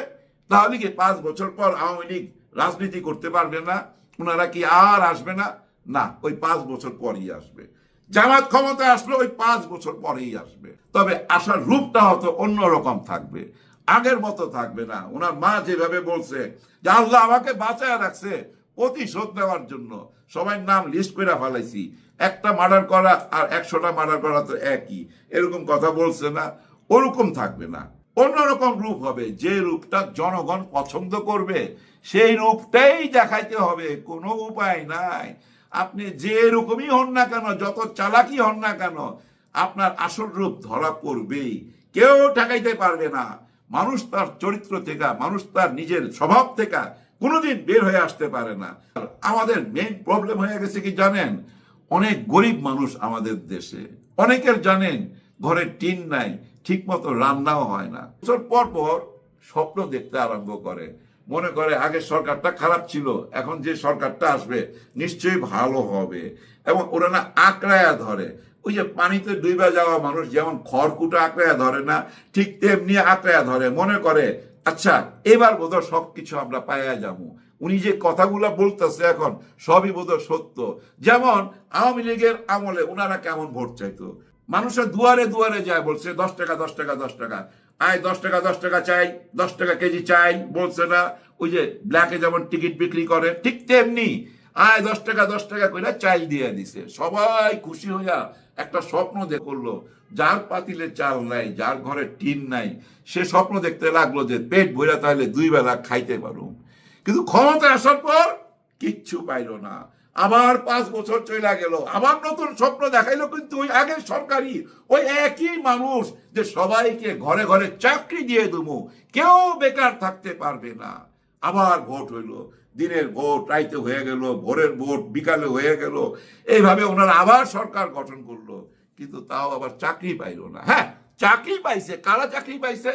তাহলে কি 5 বছর পর আওয়ামী লীগ রাজনীতি করতে পারবে না? ওনারা কি আর আসবে না? না, ওই 5 বছর পরেই আসবে। জামাত ক্ষমতা আসলে ওই 5 বছর পরেই আসবে, তবে আসার রূপটা হয়তো অন্যরকম থাকবে, আগের মতো থাকবে না। ওনার মা যেভাবে বলছে যে আল্লাহ আমাকে বাঁচায় রাখছে প্রতিশোধ দেওয়ার জন্য, সবাই নাম লিস্ট করে ফেলাইছি, একটা মার্ডার করা আর 100টা মার্ডার করা তো একই, এরকম কথা বলছে না? ওরকম থাকবে না, অন্যরকম রূপ হবে। যে রূপটা জনগণ পছন্দ করবে সেই রূপটাই দেখাইতে হবে, কোনো উপায় নাই। আপনি যে রকমই হন না কেন, যত চালাকি হন না কেন, আপনার আসল রূপ ধরা পড়বেই, কেউ ঠেকাইতে পারবে না। মানুষ তার চরিত্র থেকে, মানুষ তার নিজের স্বভাব থেকে কোনোদিন বের হয়ে আসতে পারে না। আমাদের মেইন প্রবলেম হয়ে গেছে কি জানেন? অনেক গরিব মানুষ আমাদের দেশে, অনেকের জানেন ঘরে টিন নাই, ঠিক মতো রান্নাও হয় না। বছর পর পর স্বপ্ন দেখতে আরম্ভ করে, মনে করে আগের সরকারটা খারাপ ছিল, এখন যে সরকারটা আসবে নিশ্চয়ই ভালো হবে। এবং ওরা না আঁকড়ায়া ধরে, ওই যে পানিতে ডুইবা যাওয়া মানুষ যেমন খড়কুটা আঁকড়ায়া ধরে না, ঠিক তেমনি আঁকড়ায়া ধরে, মনে করে আচ্ছা এবার বোধহয় সবকিছু আমরা পাইয়া যাবো। উনি যে কথাগুলো বলতেছে এখন সবই বোধহয় সত্য। যেমন আওয়ামী লীগের আমলে ওনারা কেমন ভোট চাইতো, মানুষের দুয়ারে দুয়ারে যায়, বলছে 10 টাকা 10 টাকা 10 টাকা, আয় 10 টাকা 10 টাকা চাই, 10 টাকা কেজি চাই, বলছে না ওই যে ব্ল্যাকে যেমন টিকিট বিক্রি করে ঠিক তেমনি আয় 10 টাকা 10 টাকা করে চাল দিয়ে দিছে। সবাই খুশি হইয়া একটা স্বপ্ন করলো, যার পাতিলে চাল নাই, যার ঘরে টিন নাই, সে স্বপ্ন দেখতে লাগলো যে পেট ভরা তাহলে 2 বেলা খাইতে পারো। কিন্তু ক্ষমতা আসার পর কিচ্ছু পাইল না, আবার 5 বছর চলে গেল, আবার নতুন স্বপ্ন দেখাইলো, কিন্তু ওই আগের সরকারি ওই একই মানুষ যে সবাইকে ঘরে ঘরে চাকরি দিয়ে দেবো, কেউ বেকার থাকতে পারবে না। আবার ভোট হইলো, দিনের ভোট রাইতে হয়ে গেল, ভোরের ভোট বিকালে হয়ে গেল, এইভাবে ওনারা আবার সরকার গঠন করলো, কিন্তু তাও আবার চাকরি পাইল না। হ্যাঁ, চাকরি পাইছে, কারা চাকরি পাইছে?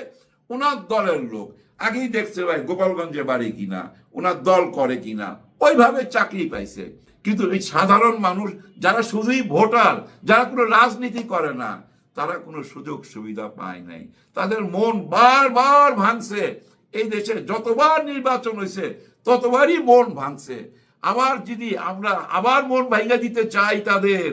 ওনার দলের লোক। আগেই দেখছে ভাই গোপালগঞ্জে বাড়ি কিনা, ওনার দল করে কিনা, ওইভাবে চাকরি পাইছে। কিন্তু এই সাধারণ মানুষ যারা শুধুই ভোটার, যারা কোনো রাজনীতি করে না, তারা কোনো সুযোগ সুবিধা পায় নাই, তাদের মন বারবার ভাঙছে। এই দেশে যতবার নির্বাচন হয়েছে ততবারই মন ভাঙছে। আবার যদি আমরা আবার মন ভাঙা দিতে চাই তাদের,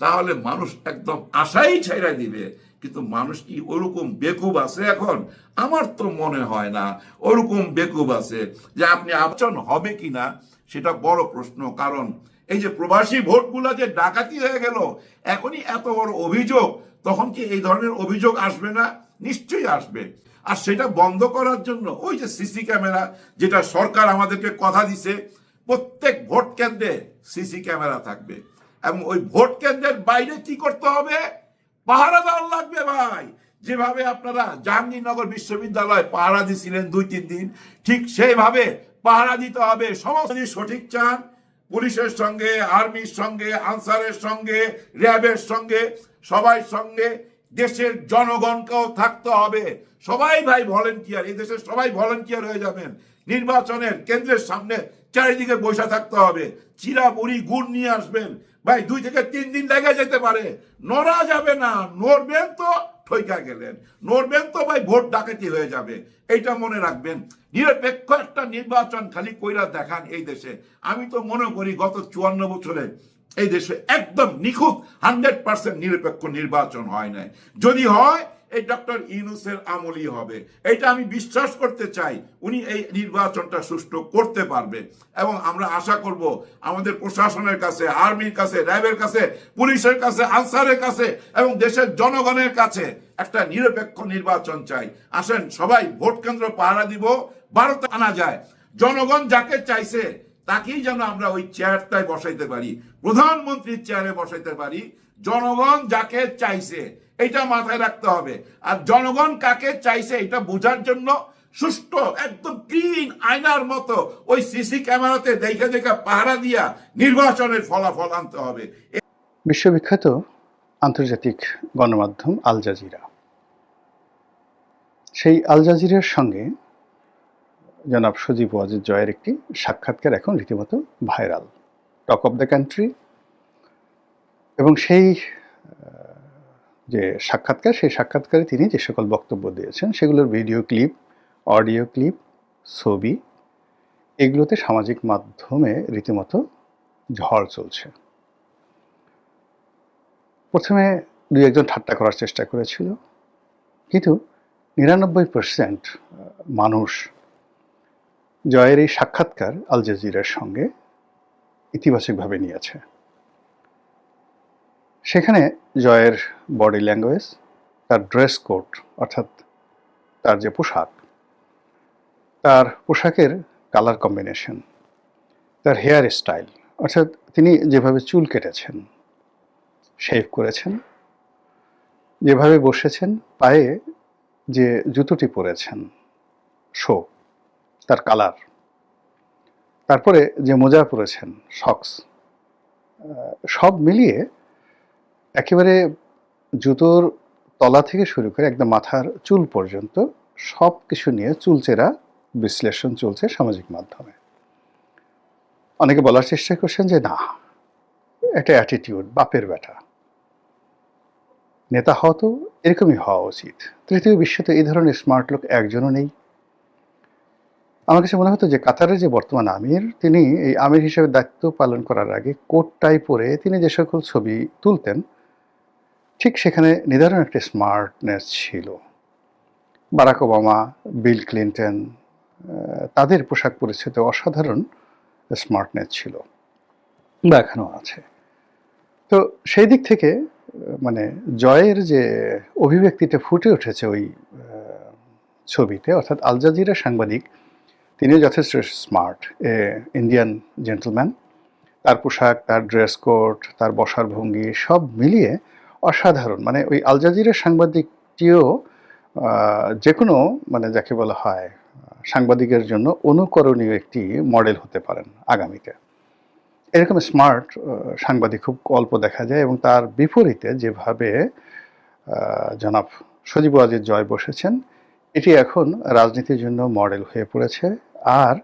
তাহলে মানুষ একদম আশাই ছেড়ে দিবে। কিন্তু মানুষ কি ওরকম বেকুব আছে এখন? আমার তো মনে হয় না ওরকম বেকুব আছে যে আপনি আচরণ হবে কিনা সেটা বড় প্রশ্ন। কারণ এই যে প্রবাসী ভোটগুলা যে ডাকাতি হয়ে গেল, এখনই এত বড় অভিযোগ, তখন কি এই ধরনের অভিযোগ আসবে না? নিশ্চয়ই আসবে। আর সেটা বন্ধ করার জন্য ওই যে সিসি ক্যামেরা, যেটা সরকার আমাদেরকে কথা দিছে, প্রত্যেক ভোট কেন্দ্রে সিসি ক্যামেরা থাকবে। এবং ওই ভোট কেন্দ্রের বাইরে কি করতে হবে? পাহারাদার লাগবে ভাই। যেভাবে আপনারা জাহাঙ্গীরনগর বিশ্ববিদ্যালয় পাহারা দিছিলেন 2-3 দিন, ঠিক সেইভাবে পাহারা দিতে হবে। সমস্ত সঠিক চান, পুলিশের সঙ্গে, আর্মির সঙ্গে, আনসারের সঙ্গে, র্যাবের সঙ্গে, সবাই সঙ্গে দেশের জনগণকেও থাকতে হবে। সবাই ভাই ভলেন্টিয়ার, এই দেশের সবাই ভলেন্টিয়ার হয়ে যাবেন। নির্বাচনের কেন্দ্রের সামনে চারিদিকে বসে থাকতে হবে, চিরা মুড়ি গুড় নিয়ে আসবেন ভাই। 2 থেকে 3 দিন লেগে যেতে পারে, নড়া যাবে না। নড়বেন তো ঠইকা গেলেন, নড়বেন তো ভাই ভোট ডাকাতি হয়ে যাবে। এইটা মনে রাখবেন। নিরপেক্ষ একটা নির্বাচন খালি কইরা দেখান এই দেশে। আমি তো মনে করি গত 54 বছরে এই দেশে একদম নিখুঁত 100% নিরপেক্ষ নির্বাচন হয় নাই। যদি হয় এই ডক্টর ইউনূসের আমলই হবে, এটা আমি বিশ্বাস করতে চাই। উনি এই নির্বাচনটা সুষ্ঠু করতে পারবে। এবং আমরা আশা করব আমাদের প্রশাসনের কাছে, আর্মির কাছে, র্যাবের কাছে, পুলিশের কাছে, আনসারের কাছে এবং দেশের জনগণের কাছে একটা নিরপেক্ষ নির্বাচন চাই। আসেন সবাই ভোট কেন্দ্র পাহারা দিব, 12টা আনা যায়। জনগণ যাকে চাইছে তাকেই যেন আমরা ওই চেয়ারটায় বসাইতে পারি, প্রধানমন্ত্রীর চেয়ারে বসাইতে পারি। জনগণ যাকে চাইছে এটা মাথায় রাখতে হবে। আর জনগণ কাকে চাইছে এটা বোঝার জন্য সুষ্ঠু একদম ক্লিন আয়নার মতো ওই সিসি ক্যামেরাতে দেখে দেখে পাহারা দিয়া নির্বাচনের ফলাফল আনতে হবে। বিশ্ববিখ্যাত আন্তর্জাতিক গণমাধ্যম আল জাজিরা, সেই আল জাজিরার সঙ্গে জনাব সজীব ওয়াজেদ জয়ের একটি সাক্ষাৎকার এখন রীতিমতো viral, talk of the country. এবং সেই যে সাক্ষাৎকার, সেই সাক্ষাৎকারে তিনি যে সকল বক্তব্য দিয়েছেন সেগুলোর ভিডিও ক্লিপ, অডিও ক্লিপ, ছবি, এগুলোতে সামাজিক মাধ্যমে রীতিমতো ঝড় চলছে। প্রথমে 2-1 ঠাট্টা করার চেষ্টা করেছিল, কিন্তু 99% মানুষ জয়ের এই সাক্ষাৎকার আল জাজিরার সঙ্গে ইতিবাচকভাবে নিয়েছে। সেখানে জয়ের বডি ল্যাঙ্গুয়েজ, তার ড্রেস কোড অর্থাৎ তার যে পোশাক, তার পোশাকের কালার কম্বিনেশন, তার হেয়ার স্টাইল অর্থাৎ তিনি যেভাবে চুল কেটেছেন, শেভ করেছেন, যেভাবে বসেছেন, পায়ে যে জুতোটি পরেছেন শো, তার কালার, তারপরে যে মোজা পরেছেন, সক্স, সব মিলিয়ে একেবারে জুতোর তলা থেকে শুরু করে একদম মাথার চুল পর্যন্ত সব কিছু নিয়ে চুলচেরা বিশ্লেষণ চলছে সামাজিক মাধ্যমে। অনেকে বলার চেষ্টা করছেন যে না, একটা অ্যাটিটিউড, বাপের বেটা, নেতা হওয়া তো এরকমই হওয়া উচিত। তৃতীয় বিশ্বে তো এই ধরনের স্মার্ট লোক একজনও নেই। আমার কাছে মনে হতো যে কাতারের যে বর্তমান আমির, তিনি এই আমির হিসেবে দায়িত্ব পালন করার আগে কোট টাই পরে তিনি যে সকল ছবি তুলতেন, ঠিক সেখানে নিদারুণ একটা স্মার্টনেস ছিল। বারাক ওবামা, বিল ক্লিন্টন, তাদের পোশাক পরিচ্ছদে অসাধারণ স্মার্টনেস ছিল, বা এখনও আছে। তো সেই দিক থেকে মানে জয়ের যে অভিব্যক্তিটা ফুটে উঠেছে ওই ছবিতে, অর্থাৎ আল জাজিরা সাংবাদিক, তিনিও যথেষ্ট স্মার্ট, ইন্ডিয়ান জেন্টলম্যান। তার পোশাক, তার ড্রেস কোড, তার বসার ভঙ্গি সব মিলিয়ে অসাধারণ। মানে ওই আল জাজিরা সাংবাদিকটিও যে কোনো মানে যাকে বলা হয় সাংবাদিকের জন্য অনুকরণীয় একটি মডেল হতে পারেন আগামীতে। এরকম স্মার্ট সাংবাদিক খুব অল্প দেখা যায়, এবং তার বিপরীতে যেভাবে জনাব সজীব ওয়াজেদ জয় বসেছেন, এটি এখন রাজনীতির জন্য মডেল হয়ে পড়েছে। আর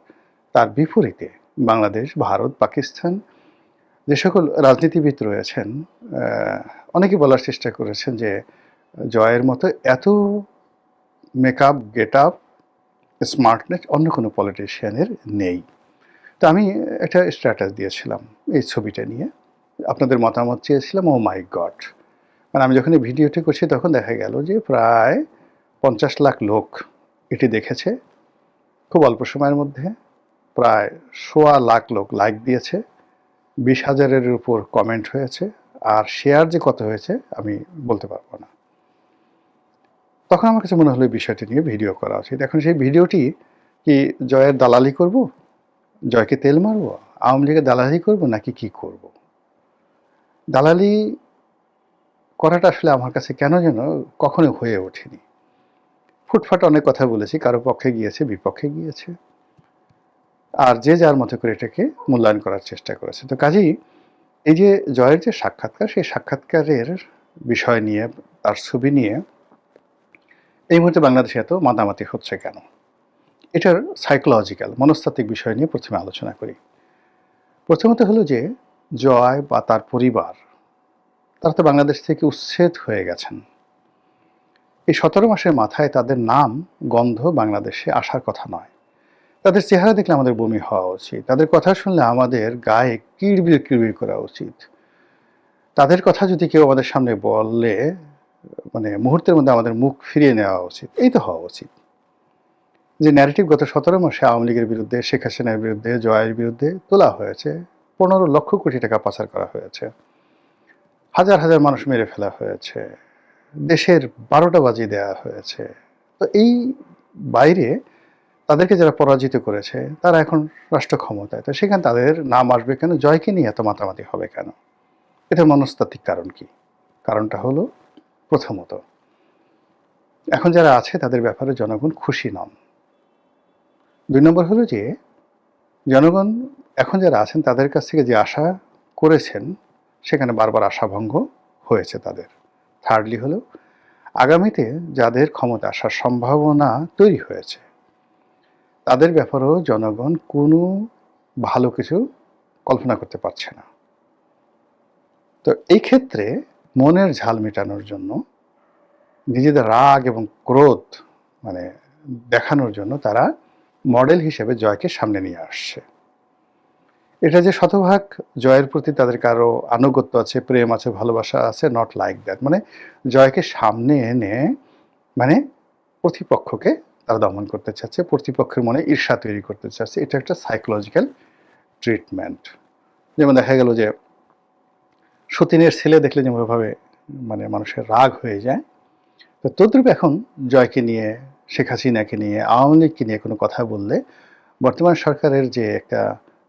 তার বিপরীতে বাংলাদেশ, ভারত, পাকিস্তান যে সকল রাজনীতিবিদ রয়েছেন, অনেকে বলার চেষ্টা করেছেন যে জয়ের মতো এত মেকআপ, গেট আপ, স্মার্টনেস অন্য কোনো পলিটিশিয়ানের নেই। তো আমি একটা স্ট্যাটাস দিয়েছিলাম এই ছবিটা নিয়ে, আপনাদের মতামত চেয়েছিলাম। ও মাই গড! মানে আমি যখন এই ভিডিওটি করছি তখন দেখা গেল যে প্রায় 50 লাখ লোক এটি দেখেছে খুব অল্প সময়ের মধ্যে। প্রায় 1.25 লাখ লোক লাইক দিয়েছে, 20,000-এর উপর কমেন্ট হয়েছে, আর শেয়ার যে কত হয়েছে আমি বলতে পারবো না। তখন আমার কাছে মনে হলো এই বিষয়টি নিয়ে ভিডিও করা উচিত। এখন সেই ভিডিওটি কি জয়ের দালালি করব, জয়কে তেল মারবো, আওয়ামী লীগের দালালি করব, নাকি কি করব? দালালি করাটা আসলে আমার কাছে কেন যেন কখনো হয়ে ওঠেনি। ফুটফাট অনেক কথা বলেছি, কারো পক্ষে গিয়েছে, বিপক্ষে গিয়েছে, আর যে যার মতো করে এটাকে মূল্যায়ন করার চেষ্টা করেছে। তো কাজেই এই যে জয়ের যে সাক্ষাৎকার, সেই সাক্ষাৎকারের বিষয় নিয়ে, তার ছবি নিয়ে এই মুহূর্তে বাংলাদেশে এত মাতামাতি হচ্ছে কেন, এটার সাইকোলজিক্যাল, মনস্তাত্ত্বিক বিষয় নিয়ে প্রথমে আলোচনা করি। প্রথমত হলো যে জয় বা তার পরিবার, তারা তো বাংলাদেশ থেকে উচ্ছেদ হয়ে গেছেন। এই 17 মাসের মাথায় তাদের নাম, গন্ধ বাংলাদেশে আসার কথা নয়। তাদের চেহারা দেখলে আমাদের বমি হওয়া উচিত, তাদের কথা শুনলে আমাদের গায়ে কিড়বিড় কিড়বিড় করা উচিত। তাদের কথা যদি কেউ আমাদের সামনে বললে মানে মুহূর্তের মধ্যে আমাদের মুখ ফিরিয়ে নেওয়া উচিত। এই তো হওয়া উচিত। যে ন্যারেটিভ গত 17 মাসে আওয়ামী লীগের বিরুদ্ধে, শেখ হাসিনার বিরুদ্ধে, জয়ের বিরুদ্ধে তোলা হয়েছে, 15 লক্ষ কোটি টাকা পাচার করা হয়েছে, হাজার হাজার মানুষ মেরে ফেলা হয়েছে, দেশের 12টা বাজিয়ে দেওয়া হয়েছে। তো এই বাইরে তাদেরকে যারা পরাজিত করেছে তারা এখন রাষ্ট্র ক্ষমতায়, তো সেখানে তাদের নাম আসবে কেন? জয়কে নিয়ে এত মাতামাতি হবে কেন? এটার মনস্তাত্ত্বিক কারণ কি? কারণটা হলো, প্রথমত এখন যারা আছে তাদের ব্যাপারে জনগণ খুশি নন। 2 নম্বর হলো যে জনগণ এখন যারা আছেন তাদের কাছ থেকে যে আশা করেছেন সেখানে বারবার আশাভঙ্গ হয়েছে তাদের। থার্ডলি হলো আগামীতে যাদের ক্ষমতা আসার সম্ভাবনা তৈরি হয়েছে তাদের ব্যাপারেও জনগণ কোনো ভালো কিছু কল্পনা করতে পারছে না। তো এই ক্ষেত্রে মনের ঝাল মেটানোর জন্য, নিজেদের রাগ এবং ক্রোধ মানে দেখানোর জন্য তারা মডেল হিসেবে জয়কে সামনে নিয়ে আসছে। এটা যে শতভাগ জয়ের প্রতি তাদের কারো আনুগত্য আছে, প্রেম আছে, ভালোবাসা আছে, নট লাইক দ্যাট। মানে জয়কে সামনে এনে মানে প্রতিপক্ষকে তারা দমন করতে চাচ্ছে, প্রতিপক্ষের মনে ঈর্ষা তৈরি করতে চাচ্ছে। এটা একটা সাইকোলজিক্যাল ট্রিটমেন্ট। যেমন দেখা গেল যে সতীনের ছেলে দেখলে যেমনভাবে মানে মানুষের রাগ হয়ে যায়, তো তদ্রূপ এখন জয়কে নিয়ে, শেখ হাসিনাকে নিয়ে, আওয়ামী লীগকে নিয়ে কোনো কথা বললে বর্তমান সরকারের যে একটা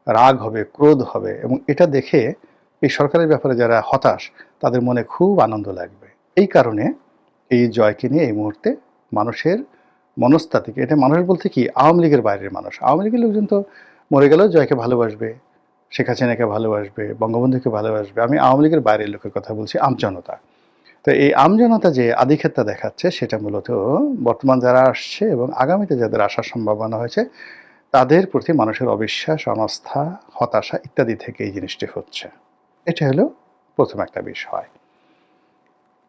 রাগ হবে, ক্রোধ হবে, এবং এটা দেখে এই সরকারের ব্যাপারে যারা হতাশ তাদের মনে খুব আনন্দ লাগবে। এই কারণে এই জয়কে নিয়ে এই মুহূর্তে মানুষের মনস্তাত্ত্বিক, এটা মানুষ বলতে কি আওয়ামী লীগের বাইরের মানুষ, আওয়ামী লীগের লোকজন তো মরে গেলেও জয়কে ভালোবাসবে, শেখ হাসিনাকে ভালোবাসবে, বঙ্গবন্ধুকে ভালোবাসবে। আমি আওয়ামী লীগের বাইরের লোকের কথা বলছি, আমজনতা। তো এই আমজনতা যে আধিক্যতা দেখাচ্ছে সেটা মূলত বর্তমান যারা আসছে এবং আগামীতে যাদের আসার সম্ভাবনা হয়েছে তাদের প্রতি মানুষের অবিশ্বাস, অনাস্থা, হতাশা ইত্যাদি থেকে এই জিনিসটি হচ্ছে। এটা হলো প্রথম একটা বিষয়।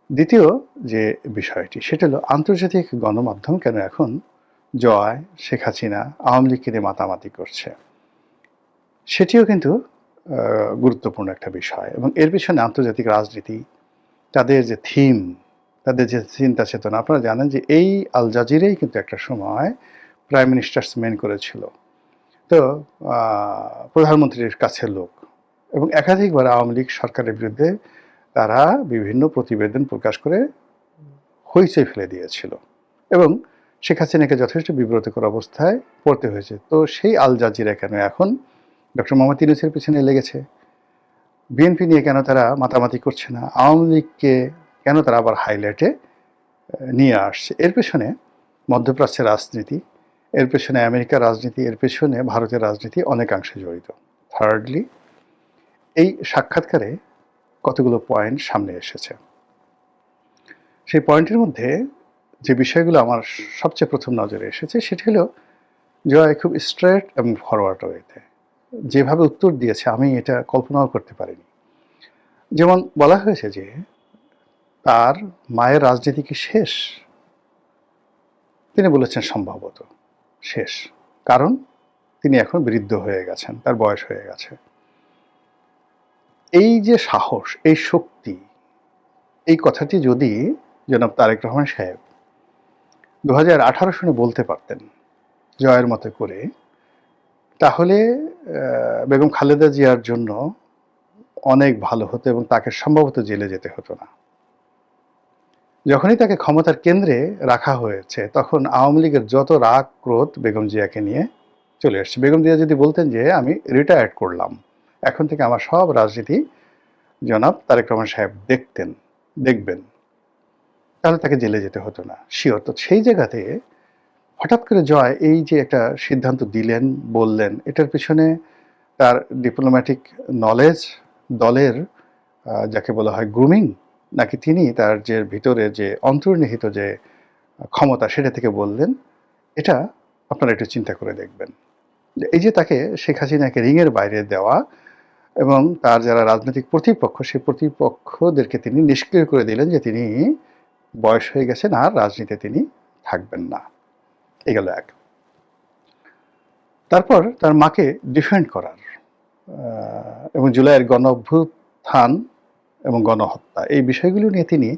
দ্বিতীয় যে বিষয়টি সেটা হলো আন্তর্জাতিক গণমাধ্যম কেন এখন জয়, শেখ হাসিনা, আওয়ামী লীগকে নিয়ে মাতামাতি করছে, সেটিও কিন্তু গুরুত্বপূর্ণ একটা বিষয়। এবং এর পিছনে আন্তর্জাতিক রাজনীতি, তাদের যে থিম, তাদের যে চিন্তা চেতনা, আপনারা জানেন যে এই আল জাজিরাই কিন্তু একটা সময় প্রাইম মিনিস্টার্স মেন করেছিল, তো প্রধানমন্ত্রীর কাছের লোক, এবং একাধিকবার আওয়ামী লীগ সরকারের বিরুদ্ধে তারা বিভিন্ন প্রতিবেদন প্রকাশ করে হইচই ফেলে দিয়েছিল এবং শেখ হাসিনাকে যথেষ্ট বিব্রতকর অবস্থায় পড়তে হয়েছে। তো সেই আল জাজিরা কেন এখন ডক্টর মোহাম্মদ ইউনূসের পিছনে লেগেছে? বিএনপি নিয়ে কেন তারা মাতামাতি করছে না? আওয়ামী লীগকে কেন তারা আবার হাইলাইটে নিয়ে আসছে? এর পেছনে মধ্যপ্রাচ্যের রাজনীতি, এর পেছনে আমেরিকার রাজনীতি, এর পেছনে ভারতের রাজনীতি অনেকাংশে জড়িত। থার্ডলি, এই সাক্ষাৎকারে কতগুলো পয়েন্ট সামনে এসেছে। সেই পয়েন্টের মধ্যে যে বিষয়গুলো আমার সবচেয়ে প্রথম নজরে এসেছে সেটি হলো জয় খুব স্ট্রেট এবং ফরওয়ার্ড ওয়েতে যেভাবে উত্তর দিয়েছে আমি এটা কল্পনাও করতে পারিনি। যেমন বলা হয়েছে যে তার মায়ের রাজনীতি কি শেষ? তিনি বলেছেন সম্ভবত শেষ, কারণ তিনি এখন বৃদ্ধ হয়ে গেছেন, তার বয়স হয়ে গেছে। এই যে সাহস, এই শক্তি, এই কথাটি যদি জনাব তারেক রহমান সাহেব 2018 সনে বলতে পারতেন জয়ের মতো করে, তাহলে বেগম খালেদা জিয়ার জন্য অনেক ভালো হতো এবং তাকে সম্ভবত জেলে যেতে হতো না। যখনই তাকে ক্ষমতার কেন্দ্রে রাখা হয়েছে তখন আওয়ামী লীগের যত রাগ ক্রোধ বেগম জিয়াকে নিয়ে চলে এসছে। বেগম জিয়া যদি বলতেন যে আমি রিটায়ার্ড করলাম, এখন থেকে আমার সব রাজনীতি জনাব তারেক রহমান সাহেব দেখবেন, তাহলে তাকে জেলে যেতে হতো না, শিওর। তো সেই জায়গাতে হঠাৎ করে জয় এই যে একটা সিদ্ধান্ত দিলেন, বললেন, এটার পিছনে তার ডিপ্লোম্যাটিক নলেজ, দলের যাকে বলা হয় গ্রুমিং, নাকি তিনি তার যে ভিতরে যে অন্তর্নিহিত যে ক্ষমতা সেটা থেকে বললেন, এটা আপনারা একটু চিন্তা করে দেখবেন। এই যে তাকে শেখ হাসিনাকে রিংয়ের বাইরে দেওয়া এবং তার যারা রাজনৈতিক প্রতিপক্ষ, সেই প্রতিপক্ষদেরকে তিনি নিষ্ক্রিয় করে দিলেন যে তিনি বয়স হয়ে গেছেন, আর রাজনীতিতে তিনি থাকবেন না। এই গেল এক। তারপর তার মাকে ডিফেন্ড করার এবং জুলাইয়ের গণ অভ্যুত্থান এবং গণহত্যা, এই বিষয়গুলো নিয়ে তিনি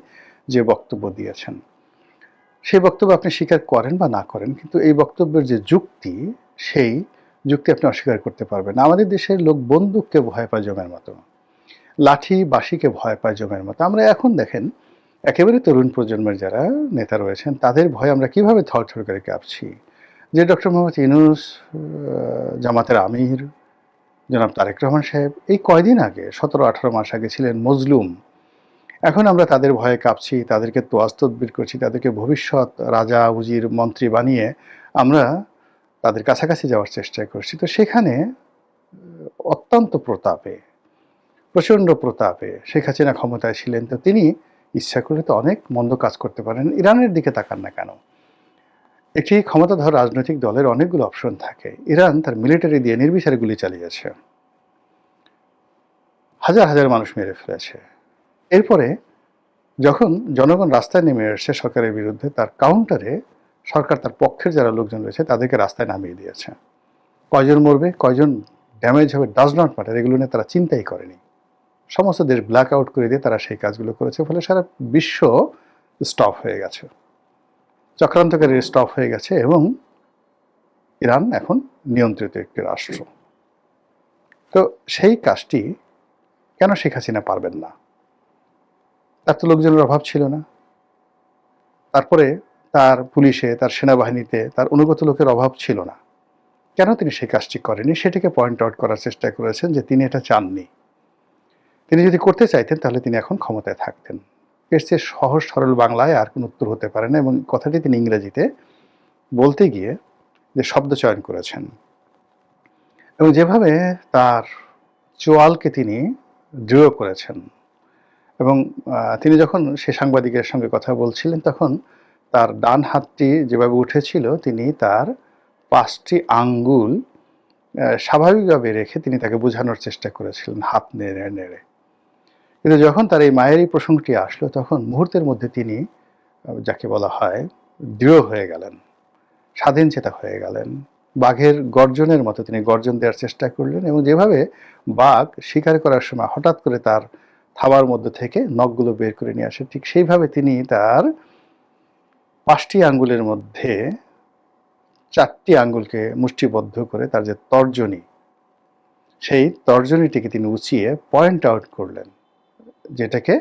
যে বক্তব্য দিয়েছেন, সেই বক্তব্য আপনি স্বীকার করেন বা না করেন, কিন্তু এই বক্তব্যের যে যুক্তি, সেই যুক্তি আপনি অস্বীকার করতে পারবেন না। আমাদের দেশের লোক বন্দুককে ভয় পায় জমের মতো, লাঠি বাঁশিকে ভয় পায় জমের মতো। আমরা এখন দেখেন একেবারে তরুণ প্রজন্মের যারা নেতা রয়েছেন তাদের ভয়ে আমরা কিভাবে থরথর করে কাঁপছি। যে ডক্টর মোহাম্মদ ইউনূস, জামাতের আমির জনাব তারেক রহমান সাহেব এই কয়দিন আগে 17-18 মাস আগে ছিলেন মজলুম, এখন আমরা তাদের ভয়ে কাঁপছি, তাদেরকে তোয়াজ তদবির করছি, তাদেরকে ভবিষ্যৎ রাজা উজির মন্ত্রী বানিয়ে আমরা তাদের কাছাকাছি যাওয়ার চেষ্টা করছি। তো সেখানে অত্যন্ত প্রতাপে, প্রচণ্ড প্রতাপে শেখ হাসিনা ক্ষমতায় ছিলেন, তো তিনি ইচ্ছা করলে তো অনেক মন্দ কাজ করতে পারেন। ইরানের দিকে তাকান না কেন? একটি ক্ষমতাধর রাজনৈতিক দলের অনেকগুলো অপশন থাকে। ইরান তার মিলিটারি দিয়ে নির্বিচারে গুলি চালিয়েছে, হাজার হাজার মানুষ মেরে ফেলেছে। এরপরে যখন জনগণ রাস্তায় নেমে এসছে সরকারের বিরুদ্ধে, তার কাউন্টারে সরকার তার পক্ষের যারা লোকজন রয়েছে তাদেরকে রাস্তায় নামিয়ে দিয়েছে। কয়জন মরবে, কয়জন ড্যামেজ হবে, ডাজ নট ম্যাটার, এগুলো নিয়ে তারা চিন্তাই করেনি। সমস্ত দেশ ব্ল্যাক আউট করে দিয়ে তারা সেই কাজগুলো করেছে, ফলে সারা বিশ্ব স্টপ হয়ে গেছে, চক্রান্তকারী স্টপ হয়ে গেছে এবং ইরান এখন নিয়ন্ত্রিত একটি রাষ্ট্র। তো সেই কাজটি কেন শেখ হাসিনা পারবেন না? তার তো লোকজনের অভাব ছিল না, তারপরে তার পুলিশে, তার সেনাবাহিনীতে তার অনুগত লোকের অভাব ছিল না, কেন তিনি সেই কাজটি করেনি? সেটাকে পয়েন্ট আউট করার চেষ্টা করেছেন যে তিনি এটা চাননি। তিনি যদি করতে চাইতেন তাহলে তিনি এখন ক্ষমতায় থাকতেন। এর চেয়ে সহজ সরল বাংলায় আর কোনো উত্তর হতে পারে না। এবং কথাটি তিনি ইংরেজিতে বলতে গিয়ে যে শব্দ চয়ন করেছেন এবং যেভাবে তার চোয়ালকে তিনি দৃঢ় করেছেন এবং তিনি যখন সে সাংবাদিকের সঙ্গে কথা বলছিলেন তখন তার ডান হাতটি যেভাবে উঠেছিল তিনি তার 5টি আঙ্গুল স্বাভাবিকভাবে রেখে তিনি তাকে বোঝানোর চেষ্টা করেছিলেন হাত নেড়ে নেড়ে। কিন্তু যখন তার এই মায়ের এই প্রসঙ্গটি আসলো তখন মুহূর্তের মধ্যে তিনি যাকে বলা হয় দৃঢ় হয়ে গেলেন, স্বাধীনচেতা হয়ে গেলেন। বাঘের গর্জনের মতো তিনি গর্জন দেওয়ার চেষ্টা করলেন এবং যেভাবে বাঘ শিকার করার সময় হঠাৎ করে তার থাবার মধ্যে থেকে নখগুলো বের করে নিয়ে আসে, ঠিক সেইভাবে তিনি তার 5টি আঙ্গুলের মধ্যে 4টি আঙ্গুলকে মুষ্টিবদ্ধ করে তার যে তর্জনী, সেই তর্জনীটিকে তিনি উঁচিয়ে পয়েন্ট আউট করলেন, যেটাকে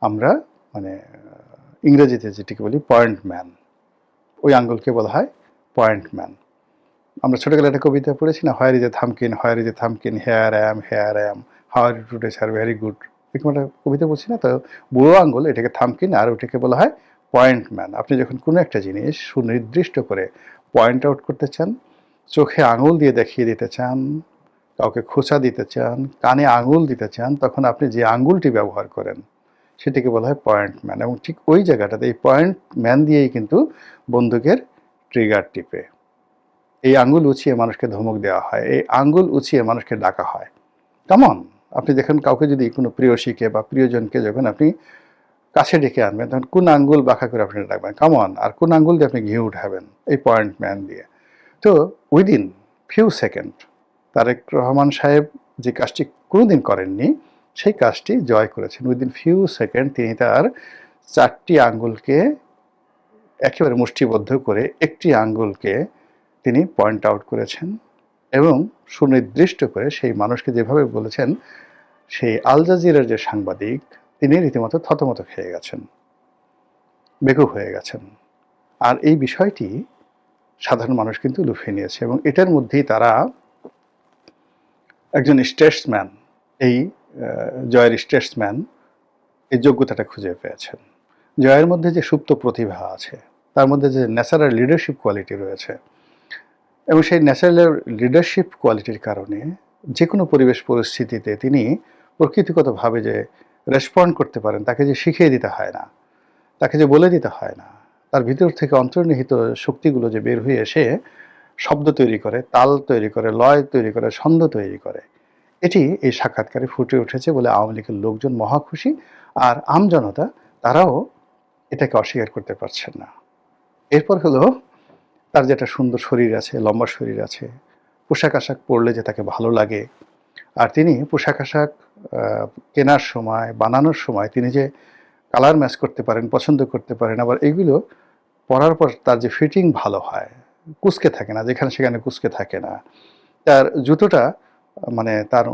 আমরা মানে ইংরেজিতে যেটিকে বলি পয়েন্ট ম্যান। ওই আঙ্গুলকে বলা হয় পয়েন্ট ম্যান। আমরা ছোটবেলায় একটা কবিতা পড়েছি না, where is a thumbkin, where is a thumbkin, here I am, how are today's আর ভেরি গুড, এরকম একটা কবিতা বলছি না। তো বুড়ো আঙ্গুল এটাকে থামকিন আর ওটাকে বলা হয় পয়েন্ট ম্যান। আপনি যখন কোনো একটা জিনিস সুনির্দিষ্ট করে পয়েন্ট আউট করতে চান, চোখে আঙুল দিয়ে দেখিয়ে দিতে চান, কাউকে খোঁচা দিতে চান, কানে আঙুল দিতে চান, তখন আপনি যে আঙুলটি ব্যবহার করেন সেটিকে বলা হয় পয়েন্ট ম্যান। এবং ঠিক ওই জায়গাটাতে এই পয়েন্ট ম্যান দিয়েই কিন্তু বন্দুকের ট্রিগার টিপে এই আঙ্গুল উঁচিয়ে মানুষকে ধমক দেওয়া হয়, এই আঙ্গুল উঁচিয়ে মানুষকে ডাকা হয়। কেমন আপনি দেখেন কাউকে যদি কোনো প্রিয়সীকে বা প্রিয়জনকে যখন আপনি কাছে ডেকে আনবেন তখন কোন আঙ্গুল বাঁকা করে আপনি ডাকবেন কেমন, আর কোন আঙ্গুল দিয়ে আপনি ঘি উঠাবেন, এই পয়েন্ট ম্যান দিয়ে। তো within few second Tarique Rahman সাহেব যে কাজটি কোনোদিন করেননি সেই কাজটি জয় করেছেন। উইদিন ফিউ সেকেন্ড তিনি তার 4টি আঙ্গুলকে একেবারে মুষ্টিবদ্ধ করে একটি আঙ্গুলকে তিনি পয়েন্ট আউট করেছেন এবং সুনির্দিষ্ট করে সেই মানুষকে যেভাবে বলেছেন, সেই আল জাজিরার যে সাংবাদিক তিনি রীতিমতো থতমত খেয়ে গেছেন, বেকুব হয়ে গেছেন। আর এই বিষয়টি সাধারণ মানুষ কিন্তু লুফিয়ে নিয়েছে এবং এটার মধ্যেই তারা একজন স্টেটসম্যান, এই জয়ের স্টেটসম্যান এই যোগ্যতাটা খুঁজে পেয়েছেন। জয়ের মধ্যে যে সুপ্ত প্রতিভা আছে, তার মধ্যে যে ন্যাচারাল লিডারশিপ কোয়ালিটি রয়েছে এবং সেই ন্যাচারাল লিডারশিপ কোয়ালিটির কারণে যে কোনো পরিবেশ পরিস্থিতিতে তিনি প্রকৃতিগতভাবে যে রেসপন্ড করতে পারেন, তাকে যে শিখিয়ে দিতে হয় না, তাকে যে বলে দিতে হয় না, তার ভিতর থেকে অন্তর্নিহিত শক্তিগুলো যে বের হয়ে এসে শব্দ তৈরি করে, তাল তৈরি করে, লয় তৈরি করে, ছন্দ তৈরি করে, এটি এই সাক্ষাৎকারে ফুটে উঠেছে বলে আওয়ামী লীগের লোকজন মহা খুশি। আর আমজনতা তারাও এটাকে অস্বীকার করতে পারছেন না। এরপর হলো তার যে একটা সুন্দর শরীর আছে, লম্বা শরীর আছে, পোশাক আশাক পরলে যে তাকে ভালো লাগে, আর তিনি পোশাক আশাক কেনার সময়, বানানোর সময় তিনি যে কালার ম্যাচ করতে পারেন, পছন্দ করতে পারেন, আবার এগুলো পরার পর তার যে ফিটিং ভালো হয়, কুঁচকে থাকে না, যেখানে সেখানে কুঁচকে থাকে না, তার জুতোটা মানে তার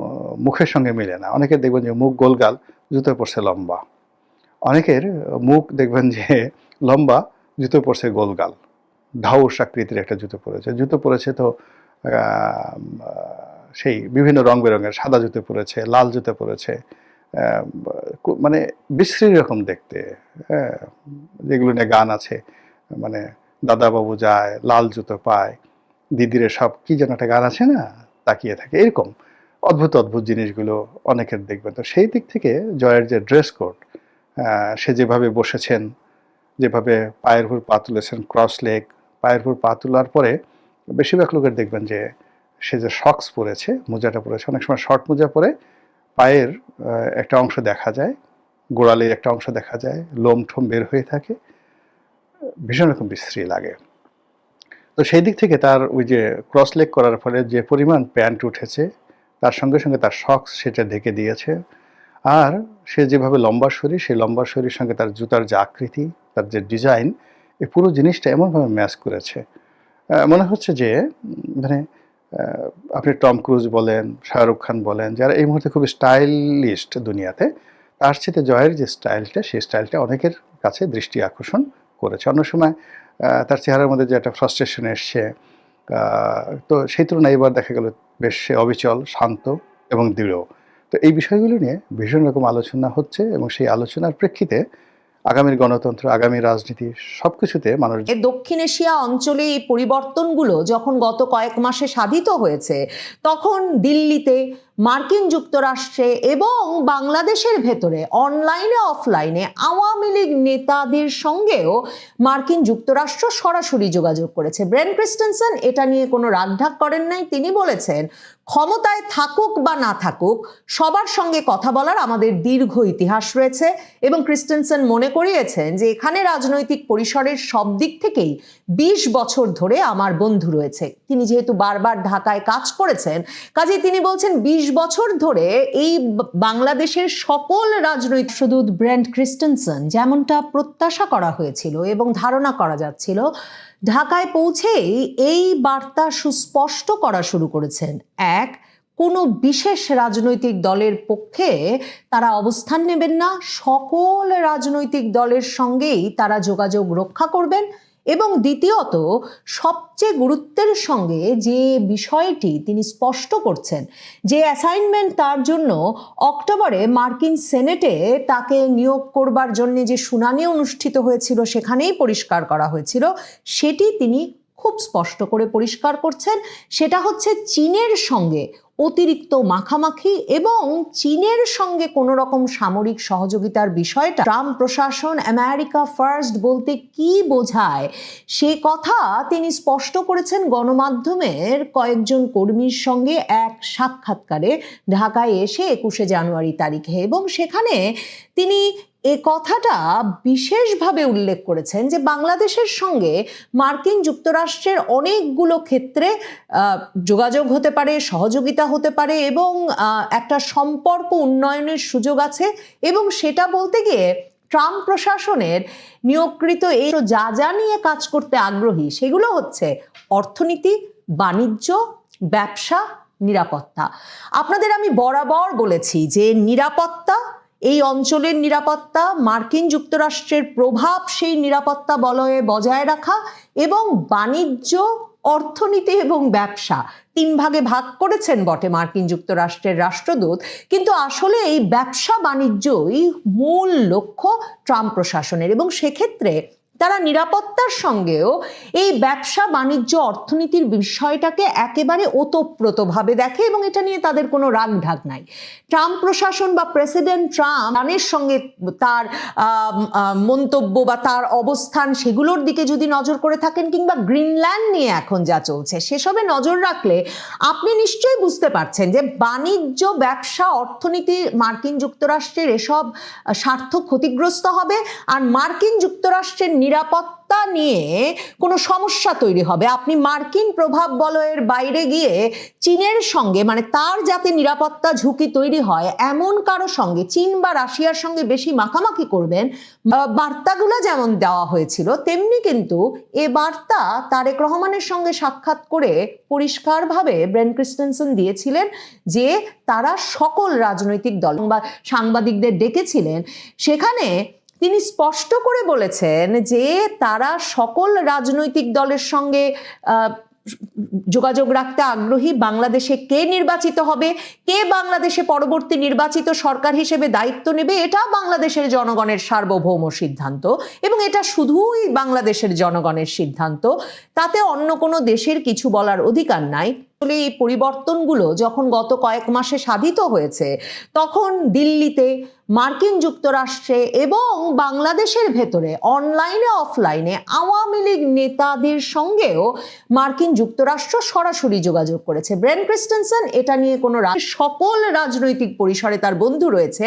মুখের সঙ্গে মিলে না। অনেকের দেখবেন যে মুখ গোলগাল, জুতো পরছে লম্বা, অনেকের মুখ দেখবেন যে লম্বা, জুতো পরছে গোলগাল, ঢাউস আকৃতির একটা জুতো পরেছে। জুতো পরেছে তো সেই বিভিন্ন রং বেরঙের, সাদা জুতো পরেছে, লাল জুতো পরেছে, মানে বিশ্রী রকম দেখতে। হ্যাঁ, যেগুলো নিয়ে গান আছে, মানে দাদাবাবু যায় লাল জুতো পায়, দিদিরে সব কি যেন একটা গান আছে না, তাকিয়ে থাকে, এরকম অদ্ভুত অদ্ভুত জিনিসগুলো অনেকের দেখবেন। তো সেই দিক থেকে জয়ের যে ড্রেস কোড, সে যেভাবে বসেছেন, যেভাবে পায়ের উপর পা তুলেছেন, ক্রস লেগ, পায়ের উপর পা তোলার পরে বেশিরভাগ লোকের দেখবেন যে সে যে শক্স পরেছে, মোজাটা পরেছে, অনেক সময় শর্ট মোজা পরে পায়ের একটা অংশ দেখা যায়, গোড়ালির একটা অংশ দেখা যায়, লোম ঠোম বের হয়ে থাকে, ভীষণ রকম বিশ্রী লাগে। তো সেই দিক থেকে তার ওই যে ক্রস লেগ করার ফলে যে পরিমাণ প্যান্ট উঠেছে, তার সঙ্গে সঙ্গে তার শক্স সেটা ঢেকে দিয়েছে। আর সে যেভাবে লম্বা শরীর, সেই লম্বা শরীরের সঙ্গে তার জুতার যে আকৃতি, তার যে ডিজাইন, এই পুরো জিনিসটা এমনভাবে ম্যাচ করেছে, মনে হচ্ছে যে মানে আপনি টম ক্রুজ বলেন, শাহরুখ খান বলেন, যারা এই মুহূর্তে খুব স্টাইলিস্ট দুনিয়াতে, তার সাথে জয়ের যে স্টাইলটা, সেই স্টাইলটা অনেকের কাছে দৃষ্টি আকর্ষণ করেছে। অন্য সময় তার চেহারার মধ্যে যে একটা ফ্রাস্ট্রেশন এসছে, তো সেই তুলনায় এবার দেখা গেল বেশ সে অবিচল, শান্ত এবং দৃঢ়। তো এই বিষয়গুলো নিয়ে ভীষণ রকম আলোচনা হচ্ছে এবং সেই আলোচনার প্রেক্ষিতে আগামীর গণতন্ত্র, আগামী রাজনীতি সবকিছুতে মানুষ দক্ষিণ এশিয়া অঞ্চলে এই পরিবর্তনগুলো যখন গত কয়েক মাসে সাধিত হয়েছে, তখন দিল্লিতে মার্কিন যুক্তরাষ্ট্রে এবং বাংলাদেশের ভেতরে অনলাইনে অফলাইনে আওয়ামী লীগ নেতাদের সঙ্গেও মার্কিন যুক্তরাষ্ট্র সরাসরি যোগাযোগ করেছে। ব্রেন ক্রিস্টেনসেন এটা নিয়ে কোনো রাগঢাক করেন নাই। তিনি বলেছেন, ক্ষমতায় থাকুক বা না থাকুক সবার সঙ্গে কথা বলার আমাদের দীর্ঘ ইতিহাস রয়েছে, এবং ক্রিস্টেনসেন মনে করিয়েছেন যে এখানে রাজনৈতিক পরিসরের সব দিক থেকেই 20 বছর ধরে আমার বন্ধু রয়েছে। তিনি যেহেতু বারবার ঢাকায় কাজ করেছেন, কাজে তিনি বলছেন 20 বছর ধরে এই বাংলাদেশের সকল রাজনৈতিক রাষ্ট্রদূত ব্রেন্ট ক্রিস্টেনসেন যেমনটা প্রত্যাশা করা হয়েছিল এবং ধারণা করা যাচ্ছিল, ঢাকায় পৌঁছেই এই বার্তা সুস্পষ্ট করা শুরু করেছেন। এক, কোনো বিশেষ রাজনৈতিক দলের পক্ষে তারা অবস্থান নেবেন না, সকল রাজনৈতিক দলের সঙ্গেই তারা যোগাযোগ রক্ষা করবেন। এবং দ্বিতীয়ত, সবচেয়ে গুরুত্বের সঙ্গে যে বিষয়টি তিনি স্পষ্ট করছেন, যে অ্যাসাইনমেন্ট তার জন্য অক্টোবরে মার্কিন সেনেটে তাকে নিয়োগ করবার জন্য যে শুনানি অনুষ্ঠিত হয়েছিল সেখানেই পরিষ্কার করা হয়েছিল, সেটি তিনি খুব স্পষ্ট করে পরিষ্কার করছেন। সেটা হচ্ছে চীনের সঙ্গে অতিরিক্ত মাখামাখি এবং চীনের সঙ্গে কোনো রকম সামরিক সহযোগিতার বিষয়টা ট্রাম্প প্রশাসন আমেরিকা ফার্স্ট বলতে কি বোঝায় সে কথা তিনি স্পষ্ট করেছেন গণমাধ্যমের কয়েকজন কর্মীর সঙ্গে এক সাক্ষাৎকারে ঢাকায় এসে 21শে জানুয়ারি তারিখে। এবং সেখানে তিনি এ কথাটা বিশেষভাবে উল্লেখ করেছেন যে বাংলাদেশের সঙ্গে মার্কিন যুক্তরাষ্ট্রের অনেকগুলো ক্ষেত্রে যোগাযোগ হতে পারে, সহযোগিতা হতে পারে এবং একটা সম্পর্ক উন্নয়নের সুযোগ আছে। এবং সেটা বলতে গিয়ে ট্রাম্প প্রশাসনের নিয়োগকৃত এই যা যা নিয়ে কাজ করতে আগ্রহী সেগুলো হচ্ছে অর্থনীতি, বাণিজ্য, ব্যবসা, নিরাপত্তা। আপনাদের আমি বরাবর বলেছি যে নিরাপত্তা, এই অঞ্চলের নিরাপত্তা, মার্কিন যুক্তরাষ্ট্রের প্রভাব সেই নিরাপত্তা বলয়ে বজায় রাখা, এবং বাণিজ্য, অর্থনীতি এবং ব্যবসা 3 ভাগে ভাগ করেছেন বটে মার্কিন যুক্তরাষ্ট্রের রাষ্ট্রদূত, কিন্তু আসলে এই ব্যবসা বাণিজ্যই মূল লক্ষ্য ট্রাম্প প্রশাসনের। এবং সেক্ষেত্রে তারা নিরাপত্তার সঙ্গেও এই ব্যবসা বাণিজ্য অর্থনীতির বিষয়টাকে একেবারে ওতপ্রোতভাবে দেখে এবং এটা নিয়ে তাদের কোনো রাগঢাক নাই। ট্রাম্প প্রশাসন বা প্রেসিডেন্ট ট্রাম্পের সঙ্গে তার মন্তব্য বা তার অবস্থান সেগুলোর দিকে যদি নজর করে থাকেন, কিংবা গ্রিনল্যান্ড নিয়ে এখন যা চলছে সেসবে নজর রাখলে আপনি নিশ্চয়ই বুঝতে পারছেন যে বাণিজ্য, ব্যবসা, অর্থনীতি মার্কিন যুক্তরাষ্ট্রের এসব স্বার্থ ক্ষতিগ্রস্ত হবে, আর মার্কিন যুক্তরাষ্ট্রের নিরাপত্তা নিয়ে কোনো সমস্যা তৈরি হবে। আপনি মার্কিন প্রভাব বলয়ের বাইরে গিয়ে চীনের সঙ্গে, মানে তার যাতে নিরাপত্তা ঝুঁকি তৈরি হয় এমন কারো সঙ্গে, চীন বা রাশিয়ার সঙ্গে বেশি মাখামাখি করবেন, বার্তাগুলো যেমন দেওয়া হয়েছিল তেমনি কিন্তু এ বার্তা তারেক রহমানের সঙ্গে সাক্ষাৎ করে পরিষ্কারভাবে ব্রেন ক্রিস্টেনসেন দিয়েছিলেন যে তারা সকল রাজনৈতিক দল বা সাংবাদিকদের ডেকেছিলেন। সেখানে তিনি স্পষ্ট করে বলেছেন যে তারা সকল রাজনৈতিক দলের সঙ্গে যোগাযোগ রাখতে আগ্রহী। বাংলাদেশে কে নির্বাচিত হবে, কে বাংলাদেশে পরবর্তী নির্বাচিত সরকার হিসেবে দায়িত্ব নেবে, এটা বাংলাদেশের জনগণের সার্বভৌম সিদ্ধান্ত এবং এটা শুধুই বাংলাদেশের জনগণের সিদ্ধান্ত, তাতে অন্য কোনো দেশের কিছু বলার অধিকার নাই। এই পরিবর্তনগুলো যখন গত কয়েক মাসে সাধিত হয়েছে তখন দিল্লিতে, মার্কিন যুক্তরাষ্ট্রে এবং বাংলাদেশের ভেতরে অনলাইনে অফলাইনে আওয়ামী লীগ নেতাদের সঙ্গেও মার্কিন যুক্তরাষ্ট্র সরাসরি যোগাযোগ করেছে। ব্রেন ক্রিস্টেনসেন এটা নিয়ে কোনো সকল রাজনৈতিক পরিসরে তার বন্ধু রয়েছে,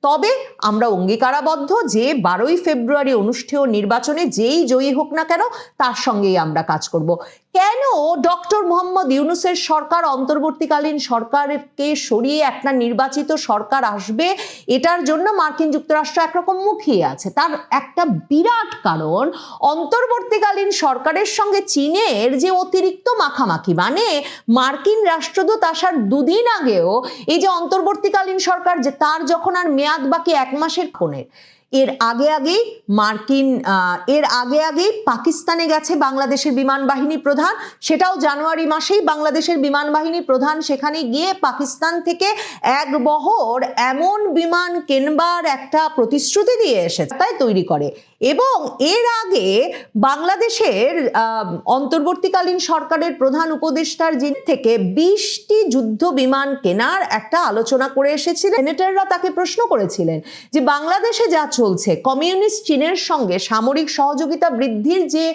তবে আমরা অঙ্গীকারাবদ্ধ যে 12ই ফেব্রুয়ারি অনুষ্ঠেয় নির্বাচনে যেই জয়ী হোক না কেন তার সঙ্গেই আমরা কাজ করব। কেন ডক্টর মোহাম্মদ ইউনূসের সরকার, অন্তর্বর্তীকালীন সরকারকে সরিয়ে একটা নির্বাচিত সরকার আসবে, এটার জন্য মার্কিন যুক্তরাষ্ট্র একরকম মুখিয়ে আছে? তার একটা বিরাট কারণ অন্তর্বর্তীকালীন সরকারের সঙ্গে চীনের যে অতিরিক্ত মাখামাখি, মানে মার্কিন রাষ্ট্রদূত আসার 2 দিন আগেও এই যে অন্তর্বর্তীকালীন সরকার যে তার যখন আর মেয়াদ বাকি 1 মাসের কোণের, এর আগে আগেই পাকিস্তানে গেছে বাংলাদেশের বিমান বাহিনী প্রধান, সেটাও জানুয়ারি মাসেই বাংলাদেশের বিমান বাহিনী প্রধান সেখানে গিয়ে পাকিস্তান থেকে 1 বহর এমন বিমান কেনবার একটা প্রতিশ্রুতি দিয়ে এসেছে, তাই তৈরি করে। এবং এর আগে বাংলাদেশের অন্তর্বর্তীকালীন সরকারের প্রধান উপদেষ্টার থেকে 20টি যুদ্ধ বিমান কেনার একটা আলোচনা করে এসেছিলেন। সেনেটররা তাকে প্রশ্ন করেছিলেন যে বাংলাদেশে যা চলছে, কমিউনিস্ট চীনের সঙ্গে সামরিক সহযোগিতা বৃদ্ধির যে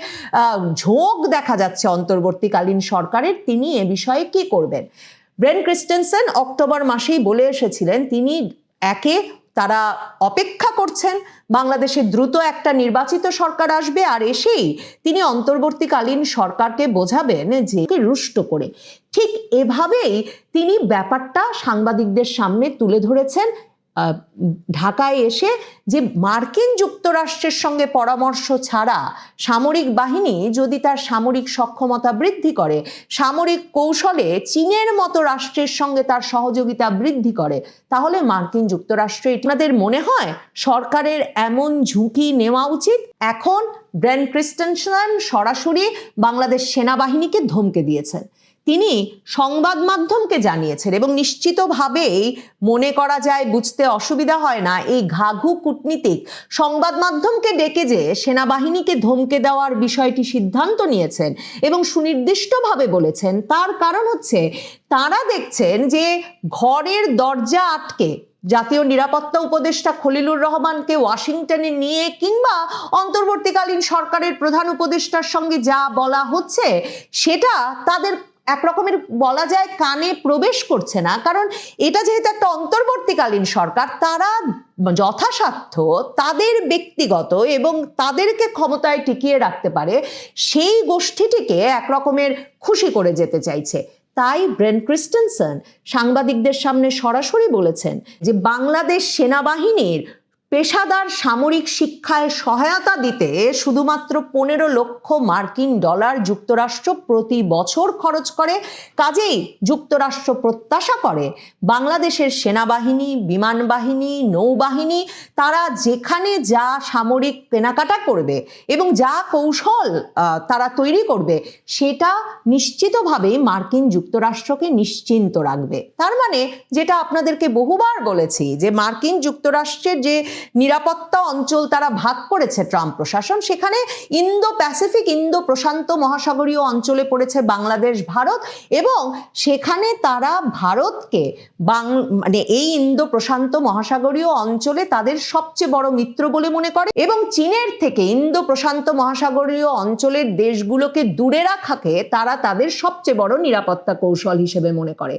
ঝোঁক দেখা যাচ্ছে অন্তর্বর্তীকালীন সরকারের, তিনি এ বিষয়ে কি করবেন। ব্রেন ক্রিস্টেনসেন অক্টোবর মাসেই বলে এসেছিলেন তিনি তারা অপেক্ষা করছেন বাংলাদেশে দ্রুত একটা নির্বাচিত সরকার আসবে, আর এসেই তিনি অন্তর্বর্তীকালীন সরকারকে বোঝাবেন যে রুষ্ট করে। ঠিক এভাবেই তিনি ব্যাপারটা সাংবাদিকদের সামনে তুলে ধরেছেন ঢাকায় এসে, যে মার্কিন যুক্তরাষ্ট্রের সঙ্গে পরামর্শ ছাড়া সামরিক বাহিনী যদি তার সামরিক সক্ষমতা বৃদ্ধি করে, সামরিক কৌশলে চীনের মতো রাষ্ট্রের সঙ্গে তার সহযোগিতা বৃদ্ধি করে, তাহলে মার্কিন যুক্তরাষ্ট্র, আপনাদের মনে হয় সরকারের এমন ঝুঁকি নেওয়া উচিত? এখন ব্রেন ক্রিস্টেনসেন সরাসরি বাংলাদেশ সেনাবাহিনীকে ধমকে দিয়েছেন। তিনি সংবাদ মাধ্যমকে জানিয়েছেন এবং নিশ্চিতভাবেই মনে করা যায়, বুঝতে অসুবিধা হয় না, এই ঘাঘু কূটনীতিক সংবাদ মাধ্যমকে ডেকে যে সেনাবাহিনীকে ধমকে দেওয়ার বিষয়টি সিদ্ধান্ত নিয়েছেন এবং সুনির্দিষ্টভাবে বলেছেন, তার কারণ হচ্ছে তারা দেখছেন যে ঘরের দরজা আটকে জাতীয় নিরাপত্তা উপদেষ্টা খলিলুর রহমানকে ওয়াশিংটনে নিয়ে কিংবা অন্তর্বর্তীকালীন সরকারের প্রধান উপদেষ্টার সঙ্গে যা বলা হচ্ছে সেটা তাদের একরকমের বলা যায় কানে প্রবেশ করছে না। কারণ এটা যেহেতু একটা অন্তর্বর্তীকালীন সরকার, তারা যথাসাধ্য তাদের ব্যক্তিগত এবং তাদেরকে ক্ষমতায় টিকিয়ে রাখতে পারে সেই গোষ্ঠীটিকে একরকমের খুশি করে যেতে চাইছে। তাই ব্রেন ক্রিস্টেনসেন সাংবাদিকদের সামনে সরাসরি বলেছেন যে বাংলাদেশ সেনাবাহিনীর পেশাদার সামরিক শিক্ষায় সহায়তা দিতে শুধুমাত্র 15 লক্ষ মার্কিন ডলার যুক্তরাষ্ট্র প্রতি বছর খরচ করে। কাজেই যুক্তরাষ্ট্র প্রত্যাশা করে বাংলাদেশের সেনাবাহিনী, বিমান বাহিনী, নৌবাহিনী তারা যেখানে যা সামরিক কেনাকাটা করবে এবং যা কৌশল তারা তৈরি করবে, সেটা নিশ্চিতভাবেই মার্কিন যুক্তরাষ্ট্রকে নিশ্চিন্ত রাখবে। তার মানে যেটা আপনাদেরকে বহুবার বলেছি, যে মার্কিন যুক্তরাষ্ট্রের যে নিরাপত্তা অঞ্চল তারা ভাগ করেছে ট্রাম্প প্রশাসন, সেখানে ইন্দো প্যাসিফিক, ইন্দো প্রশান্ত মহাসাগরীয় অঞ্চলে পড়েছে বাংলাদেশ, ভারত, এবং সেখানে তারা ভারতকে মানে এই ইন্দো প্রশান্ত মহাসাগরীয় অঞ্চলে তাদের সবচেয়ে বড় মিত্র বলে মনে করে এবং চীনের থেকে ইন্দো প্রশান্ত মহাসাগরীয় অঞ্চলের দেশগুলোকে দূরে রাখাকে তারা তাদের সবচেয়ে বড় নিরাপত্তা কৌশল হিসেবে মনে করে।